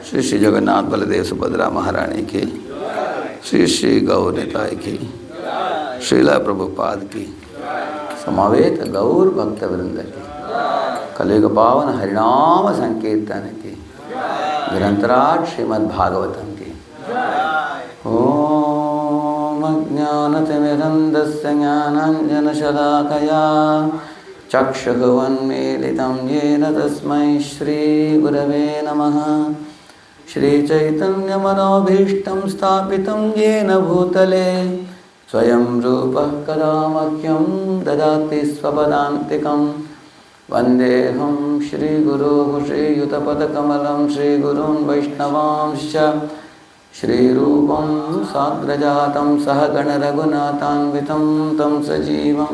श्री श्री जगन्नाथ बलदेव सुभद्रा महारानी की, श्री श्री गौर निताय की, श्रीला प्रभुपाद की, समावेत गौर भक्त वृंद की, कलियुग पावन हरिनाम संकीर्तन की, निरंतराट श्रीमद् भागवतम की। ओम अज्ञानतिमिरन्धस्य ज्ञानाञ्जनशलाकया चक्षुरुन्मीलितं येन तस्मै श्रीगुरवे नमः। श्रीचैतन्यमनोभीष्टं स्थापितं येन भूतले स्वयं रूपः कदा मह्यं ददाति स्वपदान्तिकं। वन्देऽहं श्रीगुरोः श्रीयुतपदकमलं श्रीगुरून् वैष्णवांश्च श्रीरूपं साग्रजातं सहगणरघुनाथान्वितं तं सजीवं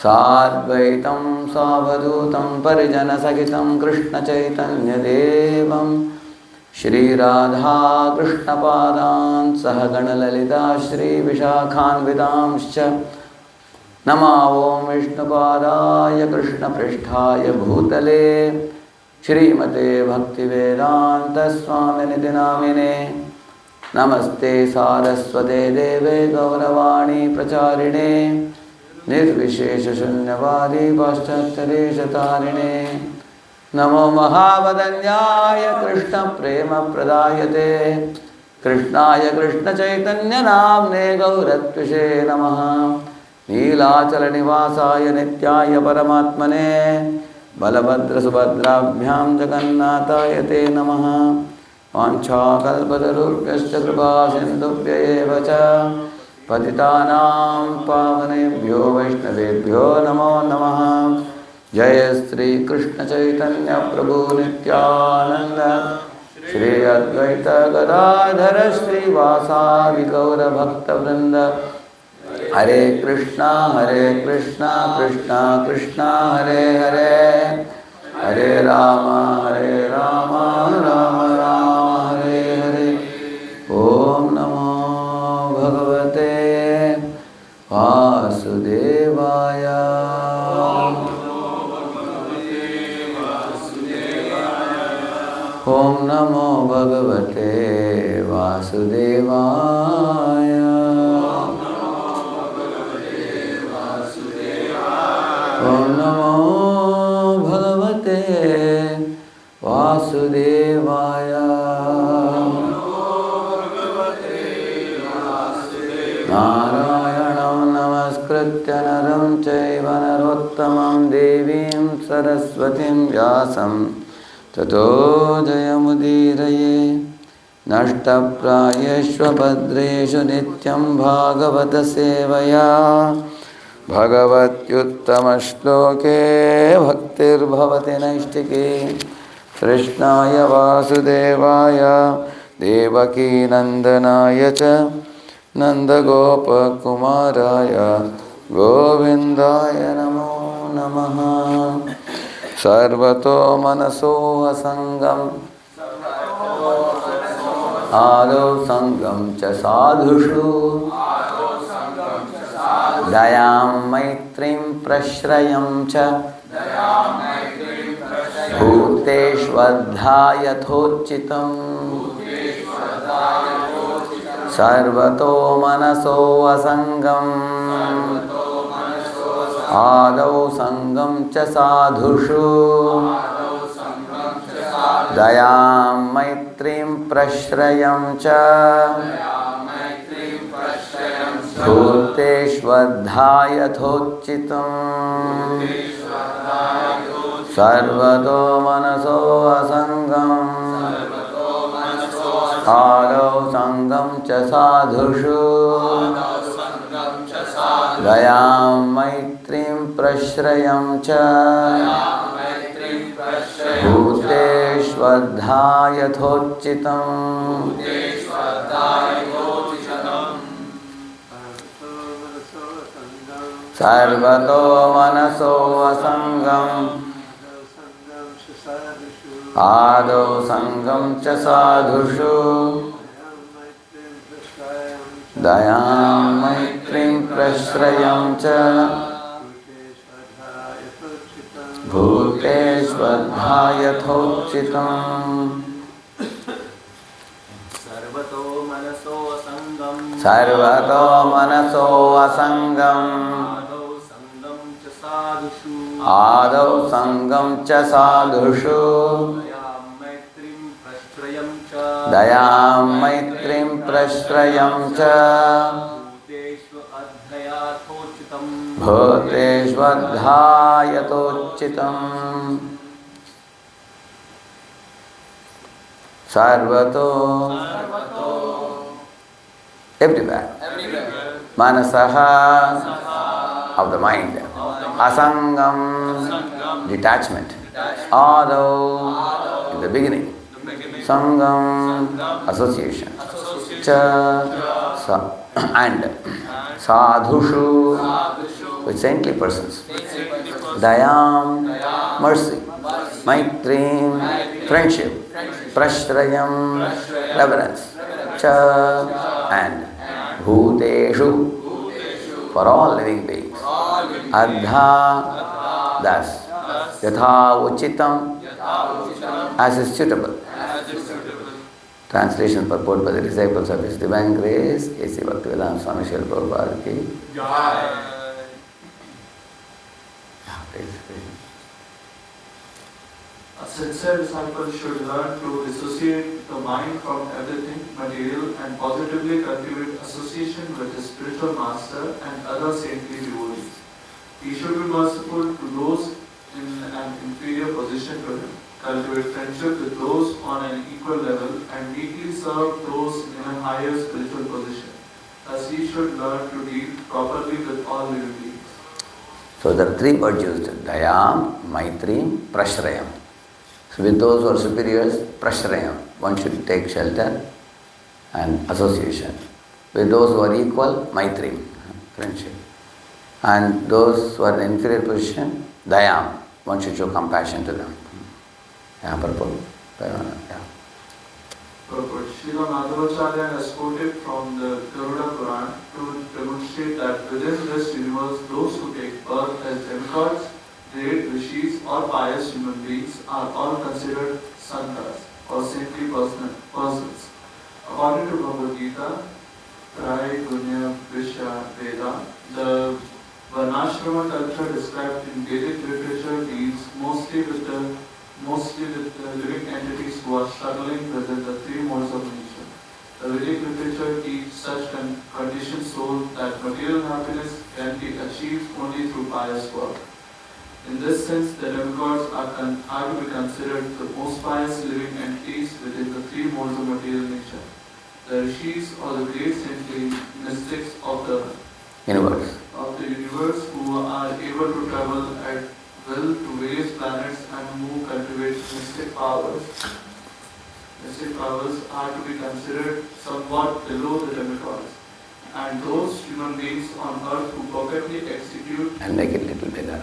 साद्वैतं सावधूतं परिजनसहितं कृष्णचैतन्यदेवं श्रीराधा कृष्णपादान् सहगणललिता श्रीविशाखान्वितांश्च नमो ॐ विष्णुपादाय कृष्णपृष्ठाय भूतले श्रीमते भक्तिवेदान्तस्वामिनिति नामिने। नमस्ते सारस्वते देवे गौरवाणी प्रचारिणे निर्विशेषशून्यवादी पाश्चात्यदेशतारिणे। नमो महावदन्याय कृष्णप्रेमप्रदायते कृष्णाय कृष्णचैतन्यनाम्ने गौरत्विषे नमः। नीलाचलनिवासाय नित्याय परमात्मने बलभद्रसुभद्राभ्यां जगन्नाथाय ते नमः। वाञ्छाकल्पतरुभ्यश्च कृपासिन्धुभ्य एव च पतितानां पावनेभ्यो वैष्णवेभ्यो नमो नमः। जय श्री कृष्ण चैतन्य प्रभु नित्यानंद श्री अद्वैत गदाधर श्रीवासादि गौर भक्तवृंद। हरे कृष्णा कृष्णा कृष्णा हरे हरे, हरे राम राम राम हरे हरे। ओम नमो भगवते वासुदेवाय। ओम नमो भगवते वासुदेवाय। ओम नमो भगवते वासुदेवाय। नारायणं नमस्कृत्य नरं चैव नरोत्तमं देवीं सरस्वतीं व्यासं ततो जयमुदीरये। नष्टप्रायेषु भद्रेषु नित्यं भागवत सेवया भगवत्युत्तमश्लोके भक्तिर्भवति नैष्टिकी। कृष्णाय वासुदेवाय देवकीनन्दनाय च नन्दगोपकुमाराय गोविन्दाय नमो नमः। सर्वतो मनसो असङ्गम् आदौ सङ्गं च साधुषु दयां मैत्रीं प्रश्रयं च भूत भूतेष्वध्यायथोचितं सर्वतो मनसो असंगम् आदौ संगं च साधुषु दयां मैत्रीं प्रश्रयं च भूतेष्वध्यायथोचितं सर्वतो मनसो असंगम् आदौ संगं च साधुषु दयां मैत्रीं प्रश्रयं च भूतेष्वध्यायथोचितं सर्वतो मनसो असंगम् आदौ संगं च साधुषु दयां मैत्रीं प्रश्रयं च भूतेष्वध्यायथोचितम् सर्वतो मनसो असंगम् आदौ संगं च साधुषु दयां मैत्रीं प्रश्रयं च भूतेष्वध्यायथोचितम् सर्वतो everywhere manasaha of the mind asangam detachment adau in the beginning sangam association cha and sadhushu with saintly persons dayam mercy maitrim friendship prashrayam reverence cha and bhuteshu for all living beings adha thus yatha uchitam as is suitable. Translation purport by the disciples of His Divine Grace, A.C. Bhaktivedanta Swami Srila Prabhupada ki. A sincere disciple should learn to dissociate the mind from everything material and positively cultivate association with his spiritual master and other saintly devotees. He should be merciful to those in an inferior position to him, cultivate friendship with those on an equal level, and meekly serve those in a higher spiritual position. Thus he should learn to deal properly with all living beings. So there are three words used: Dayam, Maitrim, Prashrayam. So with those who are superiors, Prashrayam, one should take shelter and association. With those who are equal, Maitrim, friendship. And those who are in inferior position, Dayam, one should show compassion to them. Purport. Srila Madhavacharya has quoted from the Garuda Puran to demonstrate that within this universe, those who take birth as demigods, great rishis or pious human beings are all considered santas or saintly persons. According to Bhagavad Gita, Trai Gunya Vishya Veda, the Varnashrama culture described in Vedic literature deals mostly with the living entities who are struggling within the three modes of nature. The Vedic literature teaches such conditioned souls that material happiness can be achieved only through pious work. In this sense, the demigods are to be considered the most pious living entities within the three modes of material nature. The rishis or the great saintly mystics of the universe who are able to travel at will to various planets and who cultivate mystic powers are to be considered somewhat below the demigods. And those human beings on earth who perfectly execute and make it a little bigger.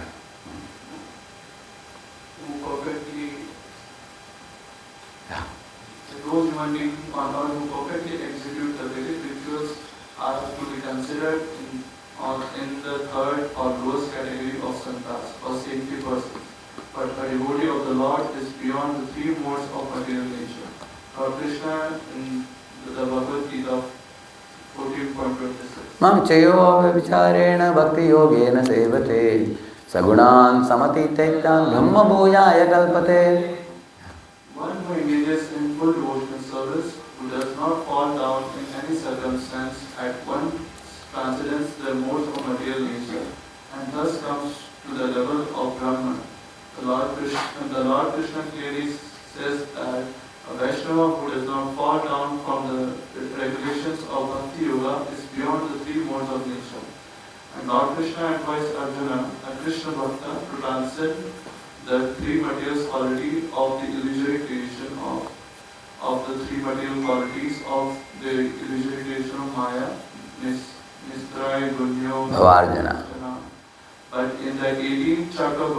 Those human beings on earth who perfectly execute the Vedic rituals are to be considered in the third or lowest category of santas or saintly persons. but a devotee of the Lord is beyond the three modes of material nature. Lord Krishna in the Bhagavad Gita 14.26. Mam chayo vicharena bhakti yogena sevate sagunan samatitaitan brahma bhujaya kalpate. One who engages in full devotional service, who does not fall down in any circumstance, at once transcends the modes of material nature, and thus comes to the level of Brahman. The Lord Krishna clearly says that a Vaishnava who does not fall down from the regulations of Bhakti Yoga is beyond the three modes of nature. And Lord Krishna advised Arjuna, a Krishna Bhakta, to transcend the three material qualities of the illusory creation of the three material qualities of the illusory creation of Maya, Nistray, Gunyo, Bhavarjana. But in the 18th chapter of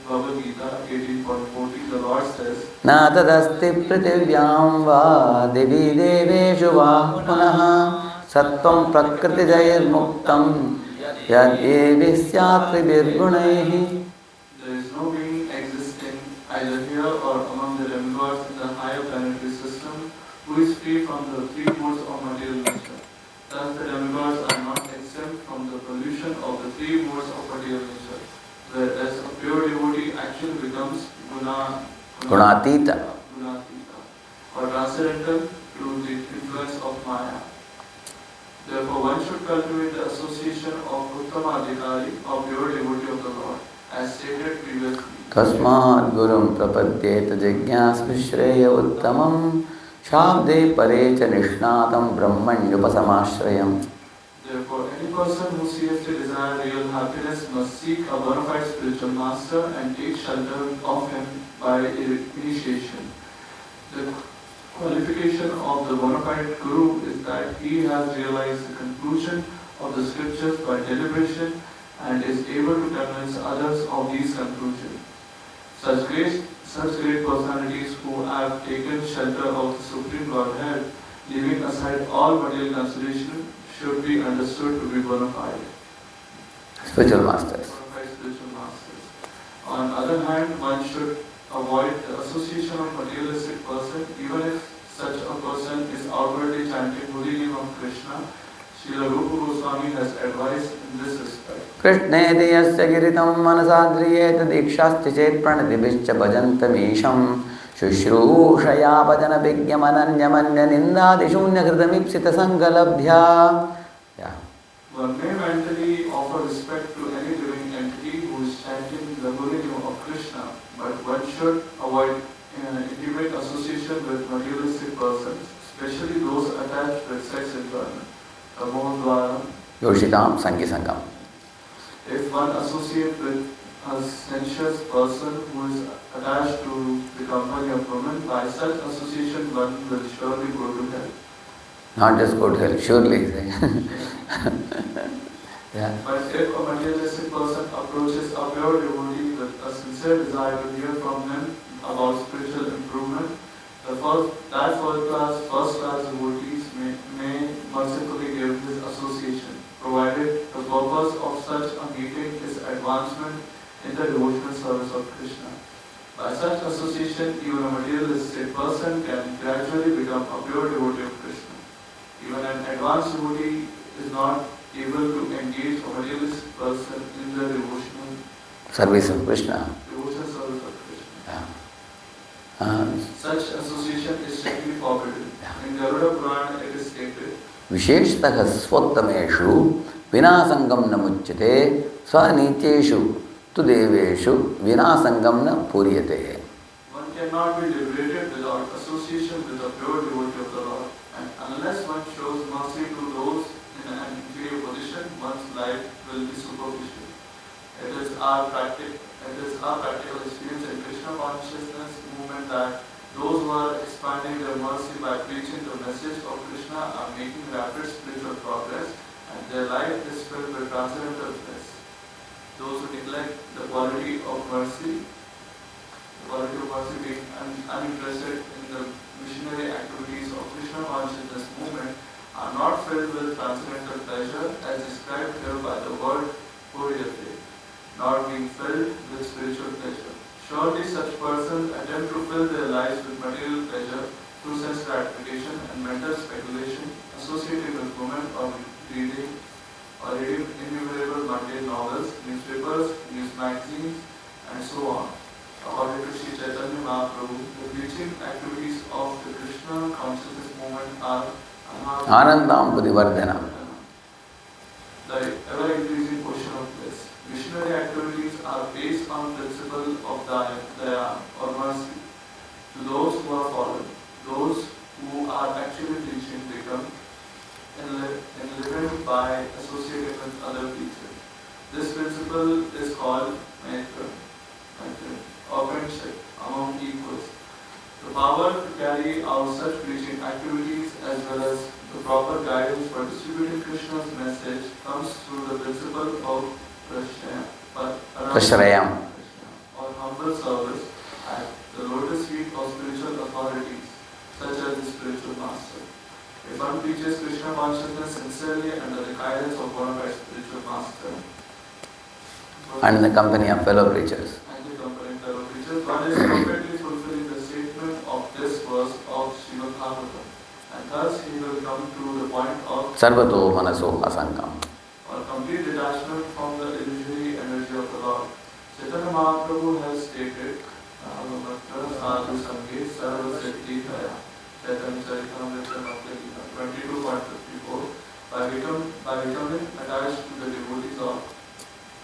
Bhagavad Gita, 18.40, the Lord says, Na tadasti prativyam va devi deveshu va punaha sattvam prakriti jayir muktam yad evi syatri virgunaihi. there is no being existing either here or among the demigods in the higher planetary system who is free from the three modes of material nature. Thus the demigods are not exempt from the pollution of the three modes of material nature, whereas a pure devotee actually becomes Gunatita. or transcendental to the influence of Maya. Therefore, one should cultivate the association of Uttama Adhikari, or pure devotee of the Lord, as stated previously. Tasmat gurum prapadyeta jigyasmi shreya uttamam shabde parecha nishnatam brahmanyupasamashrayam. Therefore, any person who seriously desires real happiness must seek a bona fide spiritual master and take shelter of him by initiation. The qualification of the bona fide guru is that he has realized the conclusion of the scriptures by deliberation and is able to convince others of these conclusions. Such great personalities who have taken shelter of the Supreme Godhead, leaving aside all material consideration, should be understood to be bona fide. Spiritual masters. Bona fide spiritual masters. On the other hand, one should avoid the association of materialistic person, even if such a person is outwardly chanting holy name of Krishna. Srila Rupa Goswami has advised in this respect. Krishneti yasya giritam manasadriyeta dikshasti chet pranadibhischa bhajantamisham Shushrushaya bhajana vigyamananyamanya nindadi shunya kritamipsita sangalabhya. Yeah. One may mentally offer respect to any living entity who is chanting the holy name of Krishna, but one should avoid intimate association with materialistic persons, especially those attached with sex enjoyment. Yoshitam Sanki Sangam. If one associates with a sensuous person who is attached to the company of women, by such association one will surely go to hell. Not just go to hell, surely. Yeah. But if a materialistic person approaches a pure devotee with a sincere desire to hear from him about spiritual improvement, that first-class devotees may mercifully give his association, provided the purpose of such a meeting is advancement in the devotional service of Krishna. By such association, even a materialistic person can gradually become a pure devotee of Krishna. Even an advanced devotee is not able to engage a materialistic person in the devotional service of Krishna. Devotional service of Krishna. Yeah. Such association is strictly forbidden. In Garuda Purana it is stated, Visheshtaka swattameshu vinasangam na muchyate swaniteshu tu deveshu vinasangam na puriyate. one cannot be liberated without association with a pure devotee of the Lord, and unless one shows mercy to those in an inferior position, one's life will be superficial. It is our practical experience in Krishna consciousness movement that those who are expanding their mercy by preaching the message of Krishna are making rapid spiritual progress, and their life is filled with transcendental bliss. Those who neglect the quality of mercy being uninterested in the missionary activities of Krishna consciousness movement, are not filled with transcendental pleasure as described here by the word Puriyate, nor being filled with spiritual pleasure. Surely such persons attempt to fill their lives with material pleasure through sense gratification and mental speculation associated with women or reading innumerable mundane novels, newspapers, news magazines, and so on. According to Sri Chaitanya Mahaprabhu, the preaching activities of the Krishna consciousness movement are Anandam Purivardhanam. the ever-increasing portion of bliss. Missionary activities are based on principle of daya or mercy. To those who are fallen, those who are actually teaching become enlivened by associating with other teachers. This principle is called Maitra, or friendship among equals. The power to carry out such preaching activities as well as the proper guidance for distributing Krishna's message comes through the principle of Prashrayam. or humble service at the lotus feet of spiritual authorities, such as the spiritual master. If one preaches Krishna consciousness sincerely under the guidance of one of our spiritual master, And in the company of fellow preachers. one is perfectly fulfilling the statement of this verse of Srimad Bhagavatam, and thus he will come to the point of Sarvato Manaso Asankam. or complete detachment from the illusory energy of the Lord. Chaitanya Mahaprabhu has stated, Sadhu Sange Sarva Siddhi Daya, Chaitanya Charitamrita 22.54. By becoming attached to the devotees of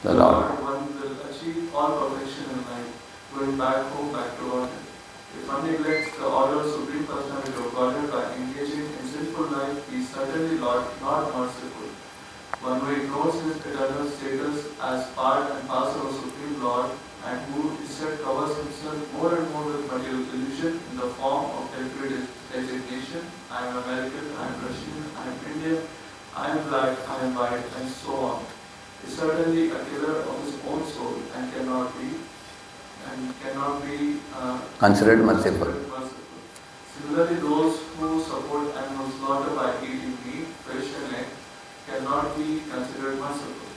The Lord. one will achieve all perfection in life, going back home, back to Godhead. If one neglects the order of Supreme Personality of Godhead by engaging in sinful life, he is certainly not merciful. One who ignores his eternal status as part and parcel of Supreme Lord and who instead covers himself more and more with material illusion in the form of temporary designation, I am American, I am Russian, I am Indian, I am black, I am white, and so on, is certainly a killer of his own soul and cannot be Considered merciful. Similarly, those who support animal slaughter by eating meat, fish, and egg cannot be considered merciful.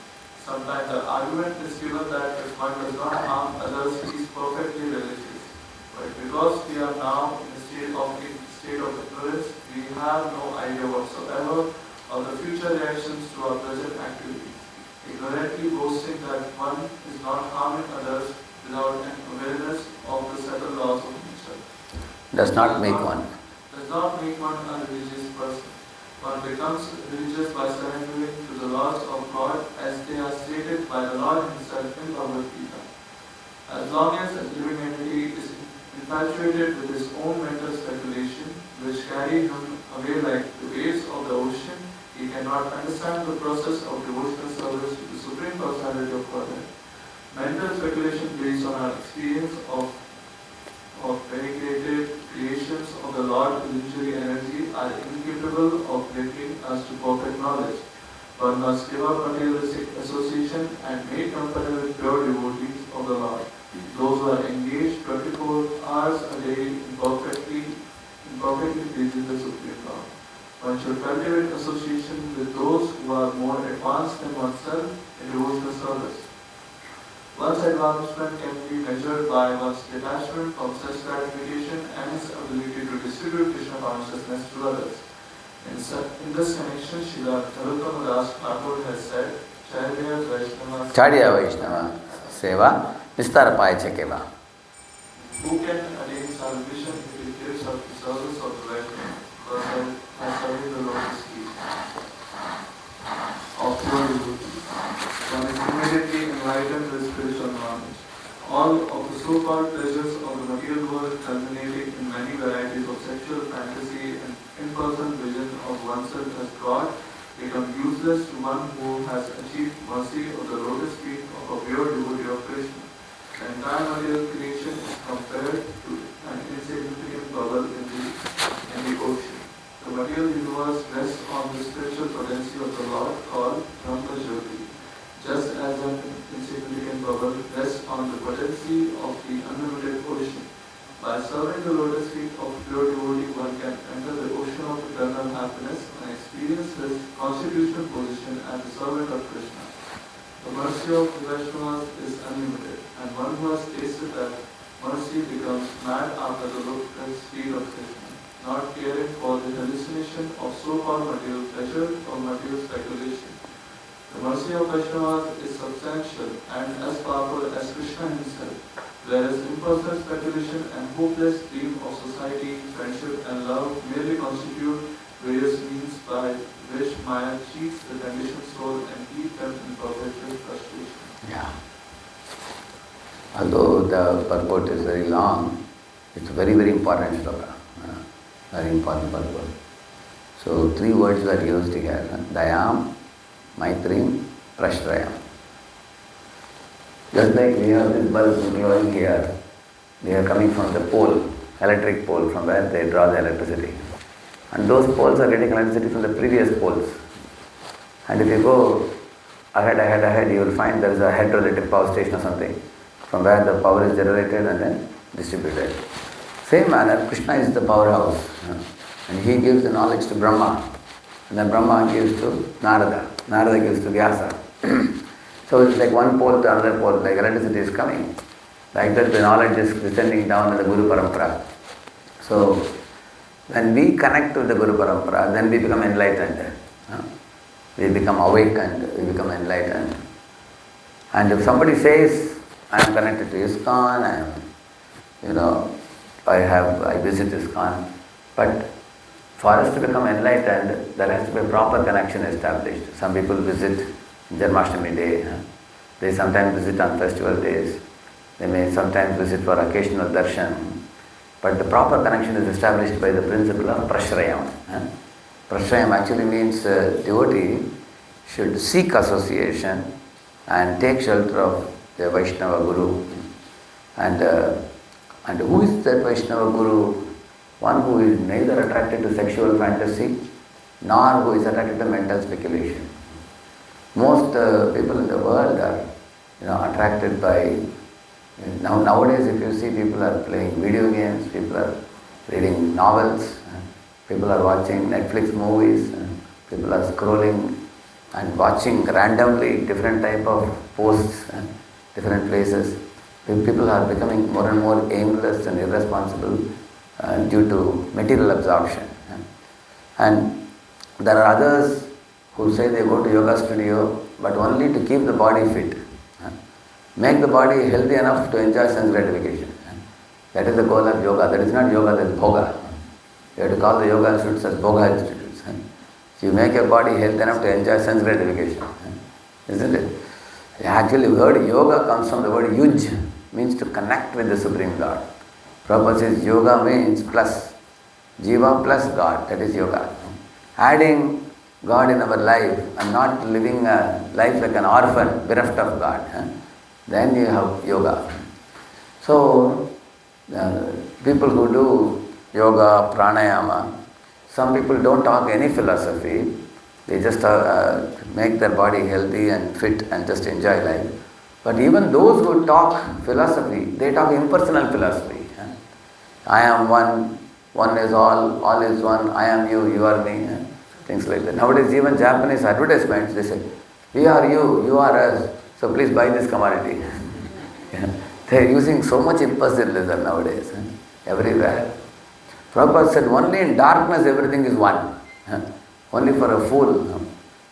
Sometimes the argument is given that if one does not harm others, he is perfectly religious. But because we are now in a state of ignorance, we have no idea whatsoever of the future reactions to our present activities. Ignorantly boasting that one is not harming others without an awareness of the settled laws of nature Does not make one. does not make one a religious person. One becomes religious by surrendering to the laws of God as they are stated by the Lord himself in Bhagavad Gita. As long as a living entity is infatuated with his own mental speculation, which carry him away like the waves of the ocean, he cannot understand the process of devotional service to the Supreme Personality of Godhead. Mental speculation based on our experience of variegated creations of the Lord illusory energy are incapable of bringing us to perfect knowledge. One must give up materialistic association and make company with pure devotees of the Lord. Those who are engaged 24 hours a day in perfectly pleasing the Supreme Lord. One should cultivate association with those who are more advanced than oneself in devotional service. One's advancement can be measured by one's detachment from such gratification and his ability to distribute Krishna consciousness to others. In this connection, Srila Narottama Das Thakur has said, Charya Vaishnava Seva Vistarapaya Chakeva. Who can attain salvation if he gives up the service of the Vaishnava person and serving the lotus feet of pure devotee? One is immediately enlightened with spiritual knowledge. All of the so-called pleasures of the material world culminating in many varieties of sexual fantasy and in-person vision of oneself as God become useless to one who has achieved mercy of the lotus feet of a pure devotee of Krishna. The entire material creation is compared to an insignificant bubble in the ocean. The material universe rests on the spiritual potency of the Lord called Brahma Jyoti, just as an insignificant bubble rests on the potency of the unlimited ocean. By serving the lotus feet of pure devotee, one can enter the ocean of eternal happiness and experience his constitutional position as the servant of Krishna. The mercy of the Vaishnavas is unlimited, and one who has tasted that Tursi becomes mad after the lotus feet of Krishna, not caring for the hallucination of so-called material pleasure or material speculation. The mercy of Vaishnavas is substantial and as powerful as Krishna himself, whereas impersonal speculation and hopeless dream of society, friendship and love merely constitute various means by which Maya cheats the conditioned soul and keeps them in perpetual frustration. Yeah. Although the purport is very long, it's a very, very important shloka. Very important purport. So 3 words were used here. Dayam, Maitrim, Prashrayam. Just like we have this bulb glowing here, they are coming from the pole, electric pole, from where they draw the electricity. And those poles are getting electricity from the previous poles. And if you go ahead, you will find there is a hydroelectric power station or something, from where the power is generated and then distributed. Same manner, Krishna is the powerhouse. And he gives the knowledge to Brahma. And then Brahma gives to Narada. Narada gives to Vyasa. So it's like one pole to another pole, like electricity is coming. Like that the knowledge is descending down in the Guru Parampara. So when we connect with the Guru Parampara, then we become enlightened. We become awakened, we become enlightened. And if somebody says, I am connected to ISKCON, I visit ISKCON, but for us to become enlightened, there has to be a proper connection established. Some people visit Janmashtami day, they sometimes visit on festival days, they may sometimes visit for occasional darshan, but the proper connection is established by the principle of Prashrayam. Prashrayam actually means devotee should seek association and take shelter of the Vaishnava Guru. And who is that Vaishnava Guru? One who is neither attracted to sexual fantasy nor who is attracted to mental speculation. Most people in the world are attracted by, nowadays if you see, people are playing video games, people are reading novels, people are watching Netflix movies, people are scrolling and watching randomly different type of posts, different places. People are becoming more and more aimless and irresponsible due to material absorption. And there are others who say they go to yoga studio but only to keep the body fit. Make the body healthy enough to enjoy sense gratification. That is the goal of yoga. That is not yoga, that is bhoga. You have to call the yoga institutes as bhoga institutes. So you make your body healthy enough to enjoy sense gratification. Isn't it? Actually, the word yoga comes from the word yuj, means to connect with the Supreme God. Prabhupada says yoga means plus. Jiva plus God, that is yoga. Adding God in our life and not living a life like an orphan, bereft of God. Then you have yoga. So, people who do yoga, pranayama, some people don't talk any philosophy. They just make their body healthy and fit and just enjoy life. But even those who talk philosophy, they talk impersonal philosophy. I am one is all is one, I am you, you are me, things like that. Nowadays even Japanese advertisements, they say, we are you are us, so please buy this commodity. They are using so much impersonalism nowadays, everywhere. Prabhupada said, only in darkness everything is one. Only for a fool,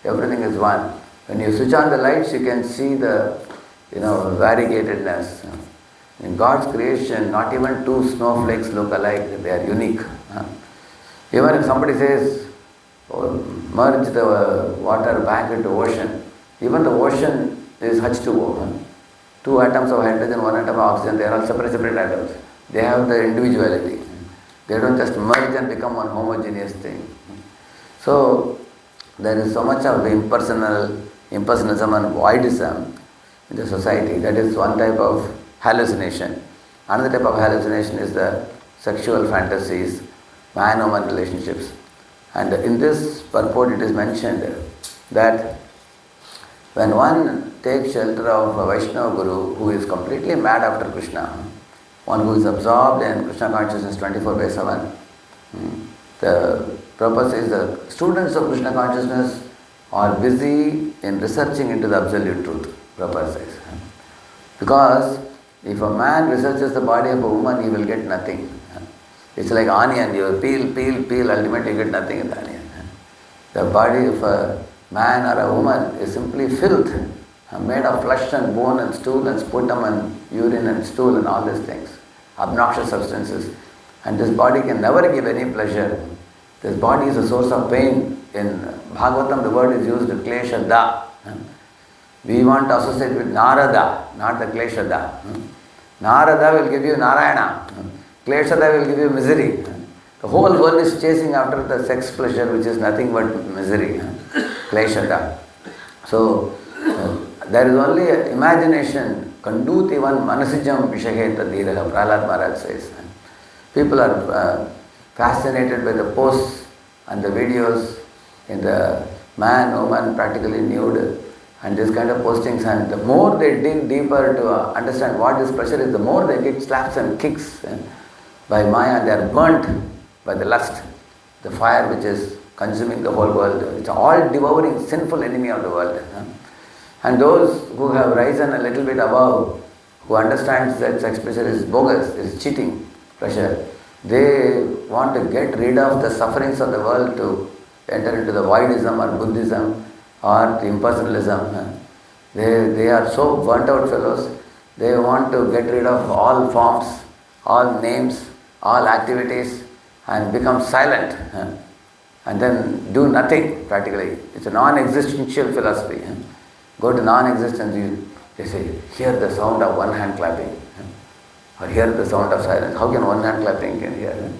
everything is one. When you switch on the lights, you can see the variegatedness. In God's creation, not even two snowflakes look alike, they are unique. Even if somebody says, merge the water back into ocean, even the ocean is H2O. 2 atoms of hydrogen, 1 atom of oxygen, they are all separate atoms. They have the individuality. They don't just merge and become one homogeneous thing. So, there is so much of impersonalism and voidism in the society. That is one type of hallucination. Another type of hallucination is the sexual fantasies, man-woman relationships. And in this purport it is mentioned that when one takes shelter of a Vaishnava Guru who is completely mad after Krishna, one who is absorbed in Krishna consciousness 24/7, the purpose is the students of Krishna consciousness are busy in researching into the absolute truth, Prabhupada says. Because If a man researches the body of a woman, he will get nothing. It's like onion, you peel, ultimately you get nothing in the onion. The body of a man or a woman is simply filth, made of flesh and bone and stool and sputum and urine and stool and all these things, obnoxious substances. And this body can never give any pleasure. This body is a source of pain. In Bhagavatam, the word is used, kleshada. We want to associate with Narada, not the kleshada. Narada will give you Narayana. Kleshada will give you misery. The whole world is chasing after the sex pleasure, which is nothing but misery. Kleshada. So, there is only imagination. Kandutivan manasijam vishaheta dhiraha, Prahlad Maharaj says. People are fascinated by the posts and the videos in the man, woman practically nude and this kind of postings, and the more they dig deeper to understand what this pleasure is, the more they get slaps and kicks by Maya. They are burnt by the lust, the fire which is consuming the whole world. It's all devouring, sinful enemy of the world. And those who have risen a little bit above, who understands that sex pleasure is bogus, is cheating pleasure, they want to get rid of the sufferings of the world to enter into the voidism or Buddhism or the impersonalism. They are so burnt out fellows, they want to get rid of all forms, all names, all activities and become silent and then do nothing practically. It's a non-existential philosophy. Go to non-existence, they say, hear the sound of one hand clapping. Or hear the sound of silence. How can one hand clapping can hear?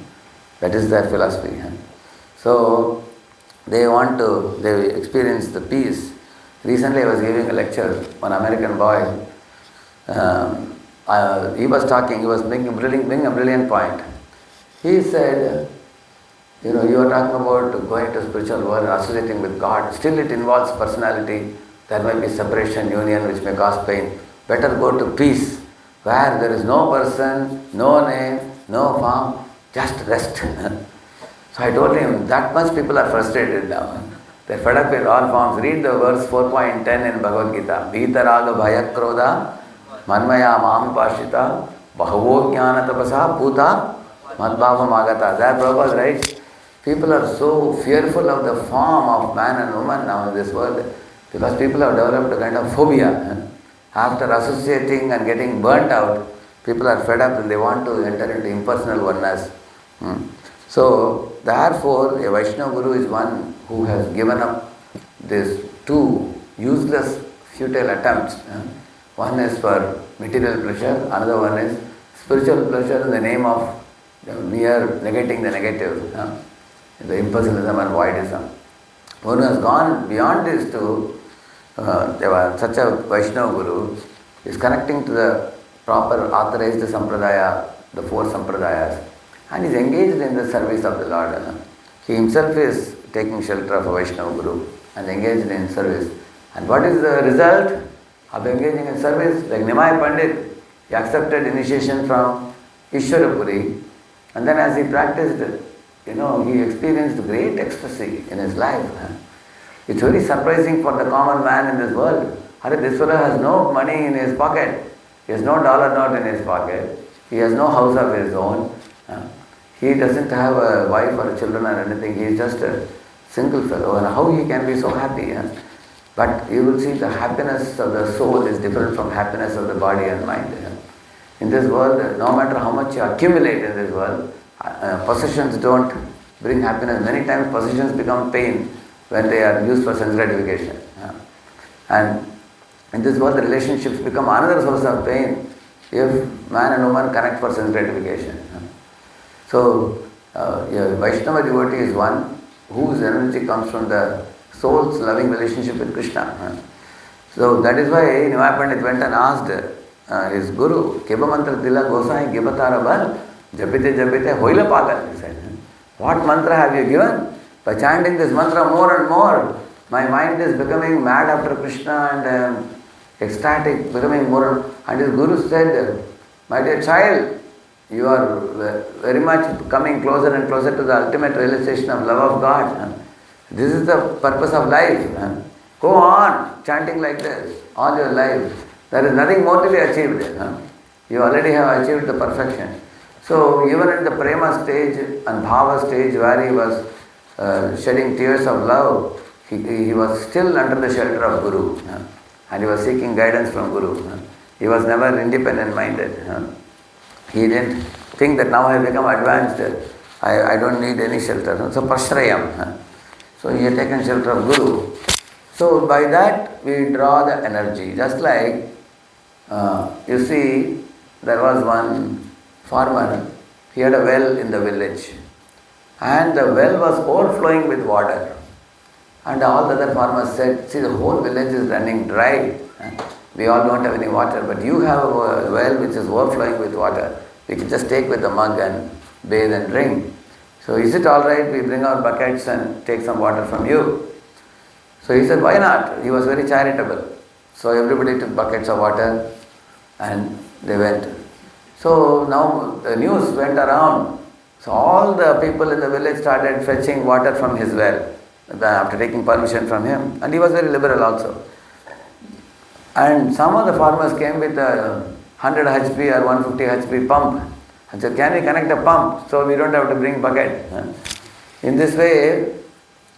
That is their philosophy. So they experience the peace. Recently I was giving a lecture, one American boy, he was talking, he was making a brilliant point. He said, you are talking about going to spiritual world, associating with God, still it involves personality, there may be separation, union which may cause pain. Better go to peace, where there is no person, no name, no form, just rest. So I told him, that much people are frustrated now. They're fed up with all forms. Read the verse 4.10 in Bhagavad Gita. Vitaraga bhaya krodha manmaya mam pashita bahavo jnana tapasa puta madbhavam agata. There Prabhupada writes, people are so fearful of the form of man and woman now in this world because people have developed a kind of phobia. After associating and getting burnt out, people are fed up and they want to enter into impersonal oneness. So, therefore, a Vaishnava Guru is one who has given up these two useless, futile attempts. One is for material pleasure, another one is spiritual pleasure in the name of mere negating the negative, the impersonalism and voidism. One who has gone beyond these two, such a Vaishnava Guru is connecting to the proper authorized sampradaya, the four sampradayas, and is engaged in the service of the Lord. He himself is taking shelter of a Vaishnava Guru and engaged in service. And what is the result of engaging in service? Like Nimai Pandit, he accepted initiation from Ishwarapuri, and then as he practiced, he experienced great ecstasy in his life. It's very surprising for the common man in this world. This fellow has no money in his pocket. He has no dollar note in his pocket. He has no house of his own. He doesn't have a wife or children or anything. He is just a single fellow. And how he can be so happy? But you will see the happiness of the soul is different from happiness of the body and mind. In this world, no matter how much you accumulate in this world, possessions don't bring happiness. Many times possessions become pain when they are used for sense gratification. And in this world, the relationships become another source of pain if man and woman connect for sense gratification. So, a Vaishnava devotee is one whose energy comes from the soul's loving relationship with Krishna. So, that is why Nimai Pandit went and asked his guru, Keba mantra dila gosai gibatara bal, japite japite hoila pagal, he said. What mantra have you given? By chanting this mantra more and more, my mind is becoming mad after Krishna and ecstatic, becoming more. And his guru said, my dear child, you are very much coming closer and closer to the ultimate realization of love of God. This is the purpose of life. Go on chanting like this all your life. There is nothing more to be achieved. You already have achieved the perfection. So even in the prema stage and bhava stage where he was shedding tears of love, he was still under the shelter of Guru. And he was seeking guidance from Guru. He was never independent minded. He didn't think that now I have become advanced, I don't need any shelter. So pashrayam. So he had taken shelter of Guru. So by that we draw the energy. Just like you see, there was one farmer, he had a well in the village. And the well was overflowing with water. And all the other farmers said, see, the whole village is running dry. We all don't have any water, but you have a well which is overflowing with water. We can just take with the mug and bathe and drink. So is it all right we bring our buckets and take some water from you? So he said, why not? He was very charitable. So everybody took buckets of water and they went. So now the news went around. So all the people in the village started fetching water from his well after taking permission from him. And he was very liberal also. And some of the farmers came with a 100 HP or 150 HP pump and said, can we connect a pump so we don't have to bring bucket? In this way,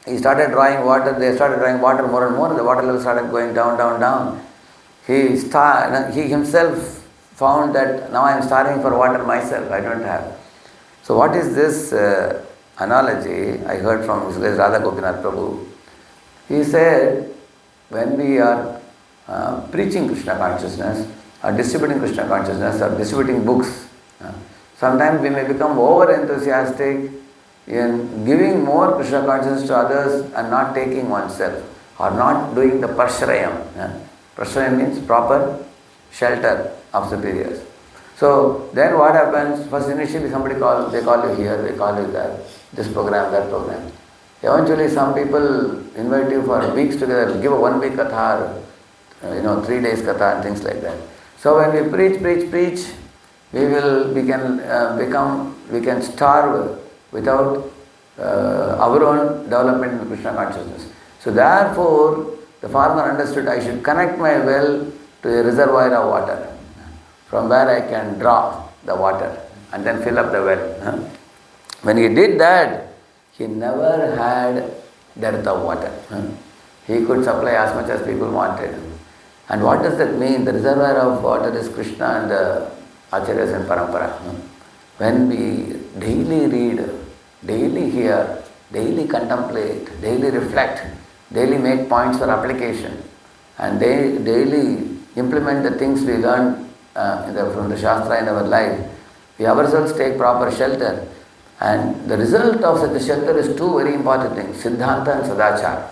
he started drawing water, they started drawing water more and more, the water level started going down, down, down. He himself found that now I am starving for water myself, I don't have. So what is this analogy I heard from Radha Gopinath Prabhu? He said, when we are preaching Krishna consciousness, or distributing Krishna consciousness, or distributing books, sometimes we may become over enthusiastic in giving more Krishna consciousness to others and not taking oneself, or not doing the pashrayam. Pashrayam means proper shelter of superiors. So then what happens? First initially they call you here, they call you there, this program, that program. Eventually some people invite you for weeks together, give a 1 week katha, 3 days katha and things like that. So when we preach, we can starve without our own development in Krishna consciousness. So therefore, the farmer understood I should connect my well to a reservoir of water, from where I can draw the water and then fill up the well. When he did that, he never had dearth of water. He could supply as much as people wanted. And what does that mean? The reservoir of water is Krishna and the Acharyas and Parampara. When we daily read, daily hear, daily contemplate, daily reflect, daily make points for application, and daily implement the things we learn from the Shastra in our life, we ourselves take proper shelter. And the result of such a shelter is two very important things, Siddhanta and Sadachara.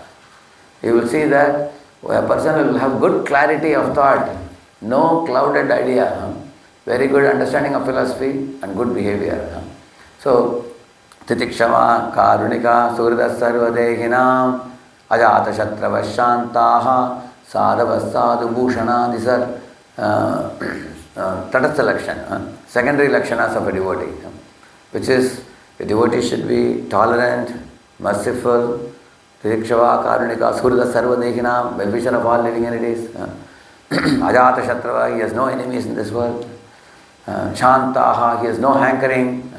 You will see that a person will have good clarity of thought, no clouded idea, very good understanding of philosophy and good behavior. So, Titikshama, Karunika, Surda Sarvadehinam, Ajata Shatravashantaha, Sadhavasadu Bhushana, these are Tatatha Lakshana, secondary Lakshanas of a devotee, which is a devotee should be tolerant, merciful, Tirikshava, Karunika, Surda Sarvadehinam, well-wisher of all living entities, Ajata Shatrava, he has no enemies in this world, Shantaha, he has no hankering,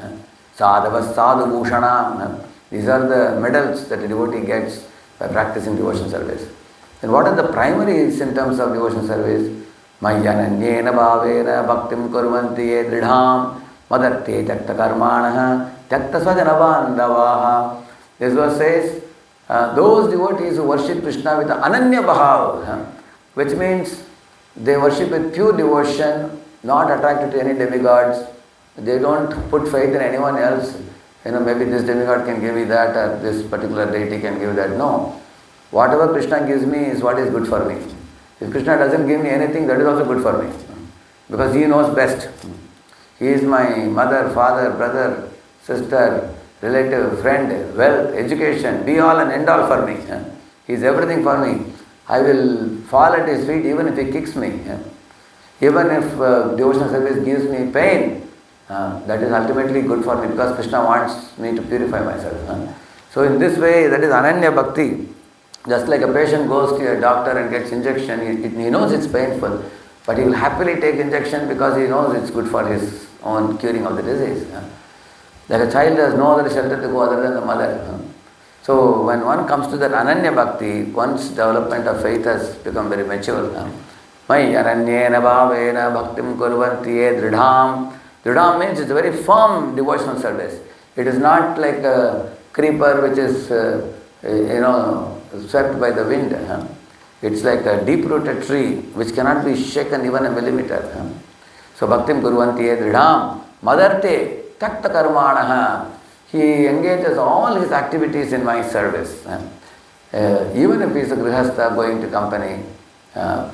Sadhava Sadhu Bhushana, these are the medals that a devotee gets by practicing devotion service. Then what are the primary symptoms of devotion service? Mayyananyena bhavena bhaktim kurvanti ye dridham madarte takta karmanaha takta svajana bandavaha. This verse says, those devotees who worship Krishna with ananya bhav, which means they worship with pure devotion, not attracted to any demigods. They don't put faith in anyone else. Maybe this demigod can give me that, or this particular deity can give that. No. Whatever Krishna gives me is what is good for me. If Krishna doesn't give me anything, that is also good for me. Because he knows best. He is my mother, father, brother, sister, relative, friend, wealth, education, be all and end all for me. He is everything for me. I will fall at his feet even if he kicks me. Even if devotional service gives me pain, that is ultimately good for me because Krishna wants me to purify myself. So in this way, that is Ananya Bhakti. Just like a patient goes to a doctor and gets injection, he knows it's painful, But he will happily take injection because he knows it's good for his own curing of the disease. Like a child has no other shelter to go other than the mother. So when one comes to that Ananya Bhakti, one's development of faith has become very mature. Mai Ananyena Bhavena Bhaktim Kurvanti Dridham. Dridham means it's a very firm devotional service. It is not like a creeper which is, swept by the wind. It's like a deep-rooted tree which cannot be shaken even a millimeter. So Bhaktim Kurvanti Dridham. Madarte Takta Karmanaha. He engages all his activities in my service. Even if he is a grihastha going to company,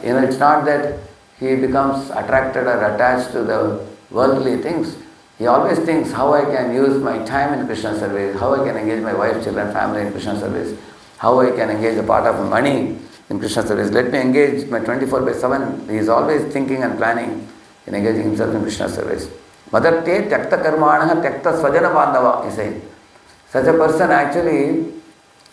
it's not that he becomes attracted or attached to the worldly things. He always thinks how I can use my time in Krishna service, how I can engage my wife, children, family in Krishna service, how I can engage a part of my money in Krishna service. Let me engage my 24/7. He is always thinking and planning in engaging himself in Krishna service. Madarte Tyakta Karmanaha Tyakta Svajana Bandhava, he said. Such a person actually,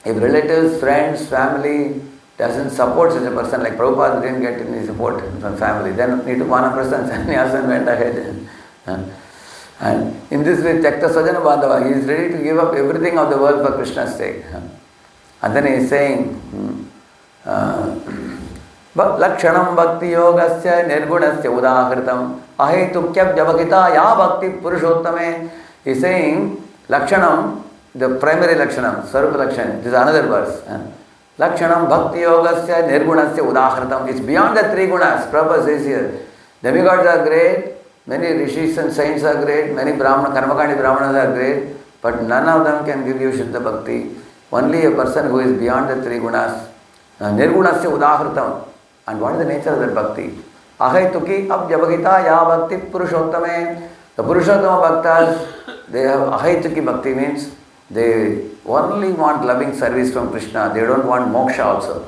if relatives, friends, family doesn't support such a person, like Prabhupada didn't get any support from family, then Nitupana Prasan Sannyasan went ahead. And in this way, Tyakta Svajana Bandhava, he is ready to give up everything of the world for Krishna's sake. And then he is saying, Lakshanam Bhakti Yogasya Nirgunasya Udahritam Ahetukyab Javakita Ya Bhakti Purushottame. He is saying, Lakshanam, the primary Lakshanam, Swarupa Lakshan, this is another verse. Lakshanam Bhakti Yogasya Nirgunasya Udahritam. It's beyond the three gunas. Prabhupada says here, demigods are great, many rishis and saints are great, many Karmakandi Brahmanas are great, but none of them can give you Shuddha Bhakti. Only a person who is beyond the three gunas. Nirgunasya Udahritam. And what is the nature of that bhakti? Ahaituki abhyavagita ya bhakti purushottame. The Purushottama bhaktas, they have ahaituki bhakti, means they only want loving service from Krishna. They don't want moksha also.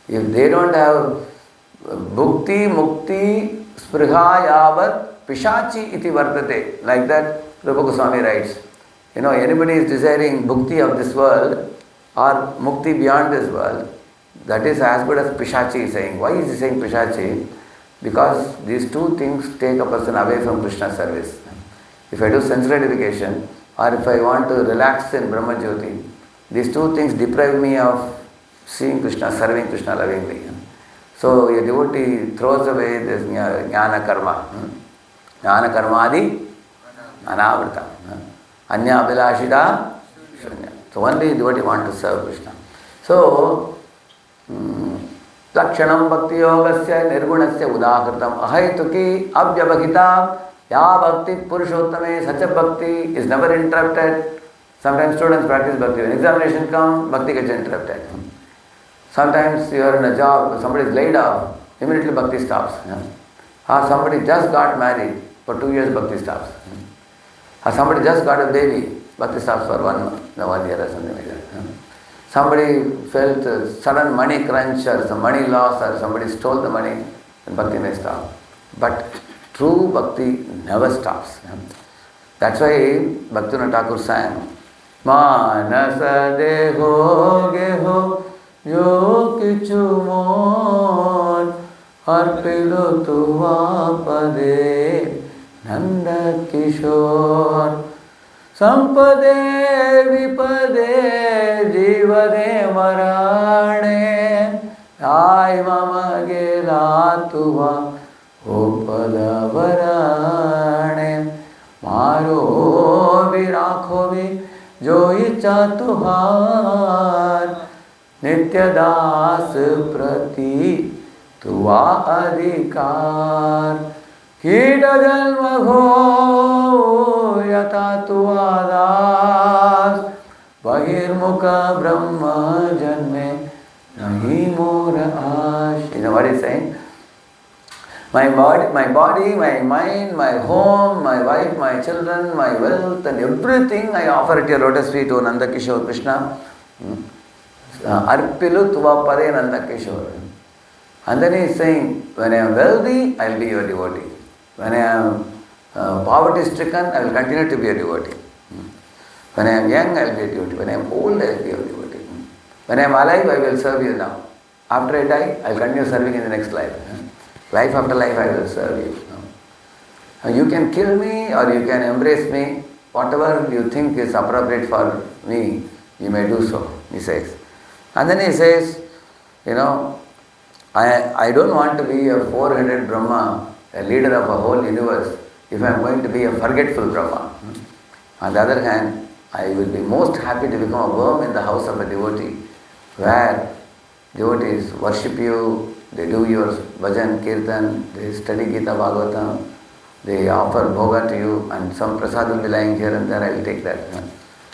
If they don't have bhukti, mukti, spriha yavat, pishachi iti vartate. Like that, Rupa Goswami writes. Anybody is desiring bhukti of this world or mukti beyond this world, that is as good as Pishachi is saying. Why is he saying Pishachi? Because these two things take a person away from Krishna service. If I do sense gratification, or if I want to relax in Brahma Jyoti, these two things deprive me of seeing Krishna, serving Krishna lovingly. So a devotee throws away this jnana karma. Jnana karmadi anavrita. Anya abhilashida shunya. So only devotee wants to serve Krishna. So Lakshanam Bhakti Yogasya Nirgunasya Udahritam Ahaituki Abhyavagita Ya Bhakti Purushottame. Such a bhakti is never interrupted. Sometimes students practice bhakti. When examination comes, bhakti gets interrupted. Sometimes you are in a job, somebody is laid off, immediately bhakti stops. Or somebody just got married, for 2 years bhakti stops. Or somebody just got a baby, bhakti stops for 1 year or something like that. Somebody felt a sudden money crunch or some money loss or somebody stole the money, then bhakti may stop. But true bhakti never stops. That's why Bhaktivinoda Thakur sang, Manasa deho geho yo kichu mon arpilo tuva pade Nanda Kishore Sampade vipade jivane marane Ay mama gela tuva opada varane Maro virakho vi jo icha tuhar Nitya das prati tuva adhikar Kita jalma ho yata tuvadas Bahirmukha brahma janme nahi mora ash. You know what he's saying? My body, my mind, my home, my wife, my children, my wealth and everything I offer at your lotus feet, O Nanda Kishore Krishna. Arpilu tuva pare Nanda Kishore. And then he is saying, when I am wealthy, I will be your devotee. When I am poverty stricken, I will continue to be a devotee. When I am young, I will be a devotee. When I am old, I will be a devotee. When I am alive, I will serve you now. After I die, I will continue serving in the next life. Life after life I will serve you. You can kill me or you can embrace me. Whatever you think is appropriate for me, you may do so, he says. And then he says, I don't want to be a four-headed Brahma, a leader of a whole universe, if I am going to be a forgetful Brahma. On the other hand, I will be most happy to become a worm in the house of a devotee, where devotees worship you, they do your bhajan, kirtan, they study Gita Bhagavatam, they offer bhoga to you, and some prasad will be lying here and there, I will take that.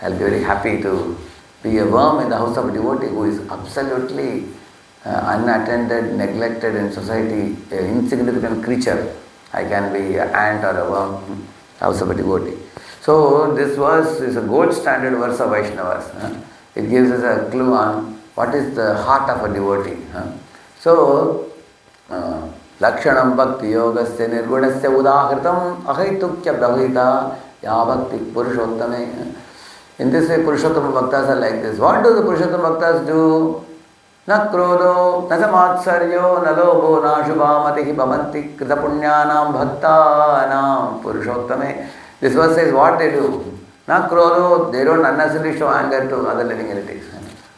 I will be very happy to be a worm in the house of a devotee who is absolutely unattended, neglected in society, an insignificant creature. I can be an ant or a worm, house of a devotee. So this verse is a gold standard verse of Vaishnavas. It gives us a clue on what is the heart of a devotee. So, Lakshanam Bhakti Yogasya Nirgunasya Udahritam Ahaitukya Bhavita Yabhakti Purushottame. In this way, Purushottama Bhaktas are like this. What do the Purushottama Bhaktas do? Na krodho, na samatsaryo, na lobho, na shubhamatihi bhavanti krita punyanam bhaktanam Purushottame. This verse says what they do. Na krodho, they don't unnecessarily show anger to other living entities.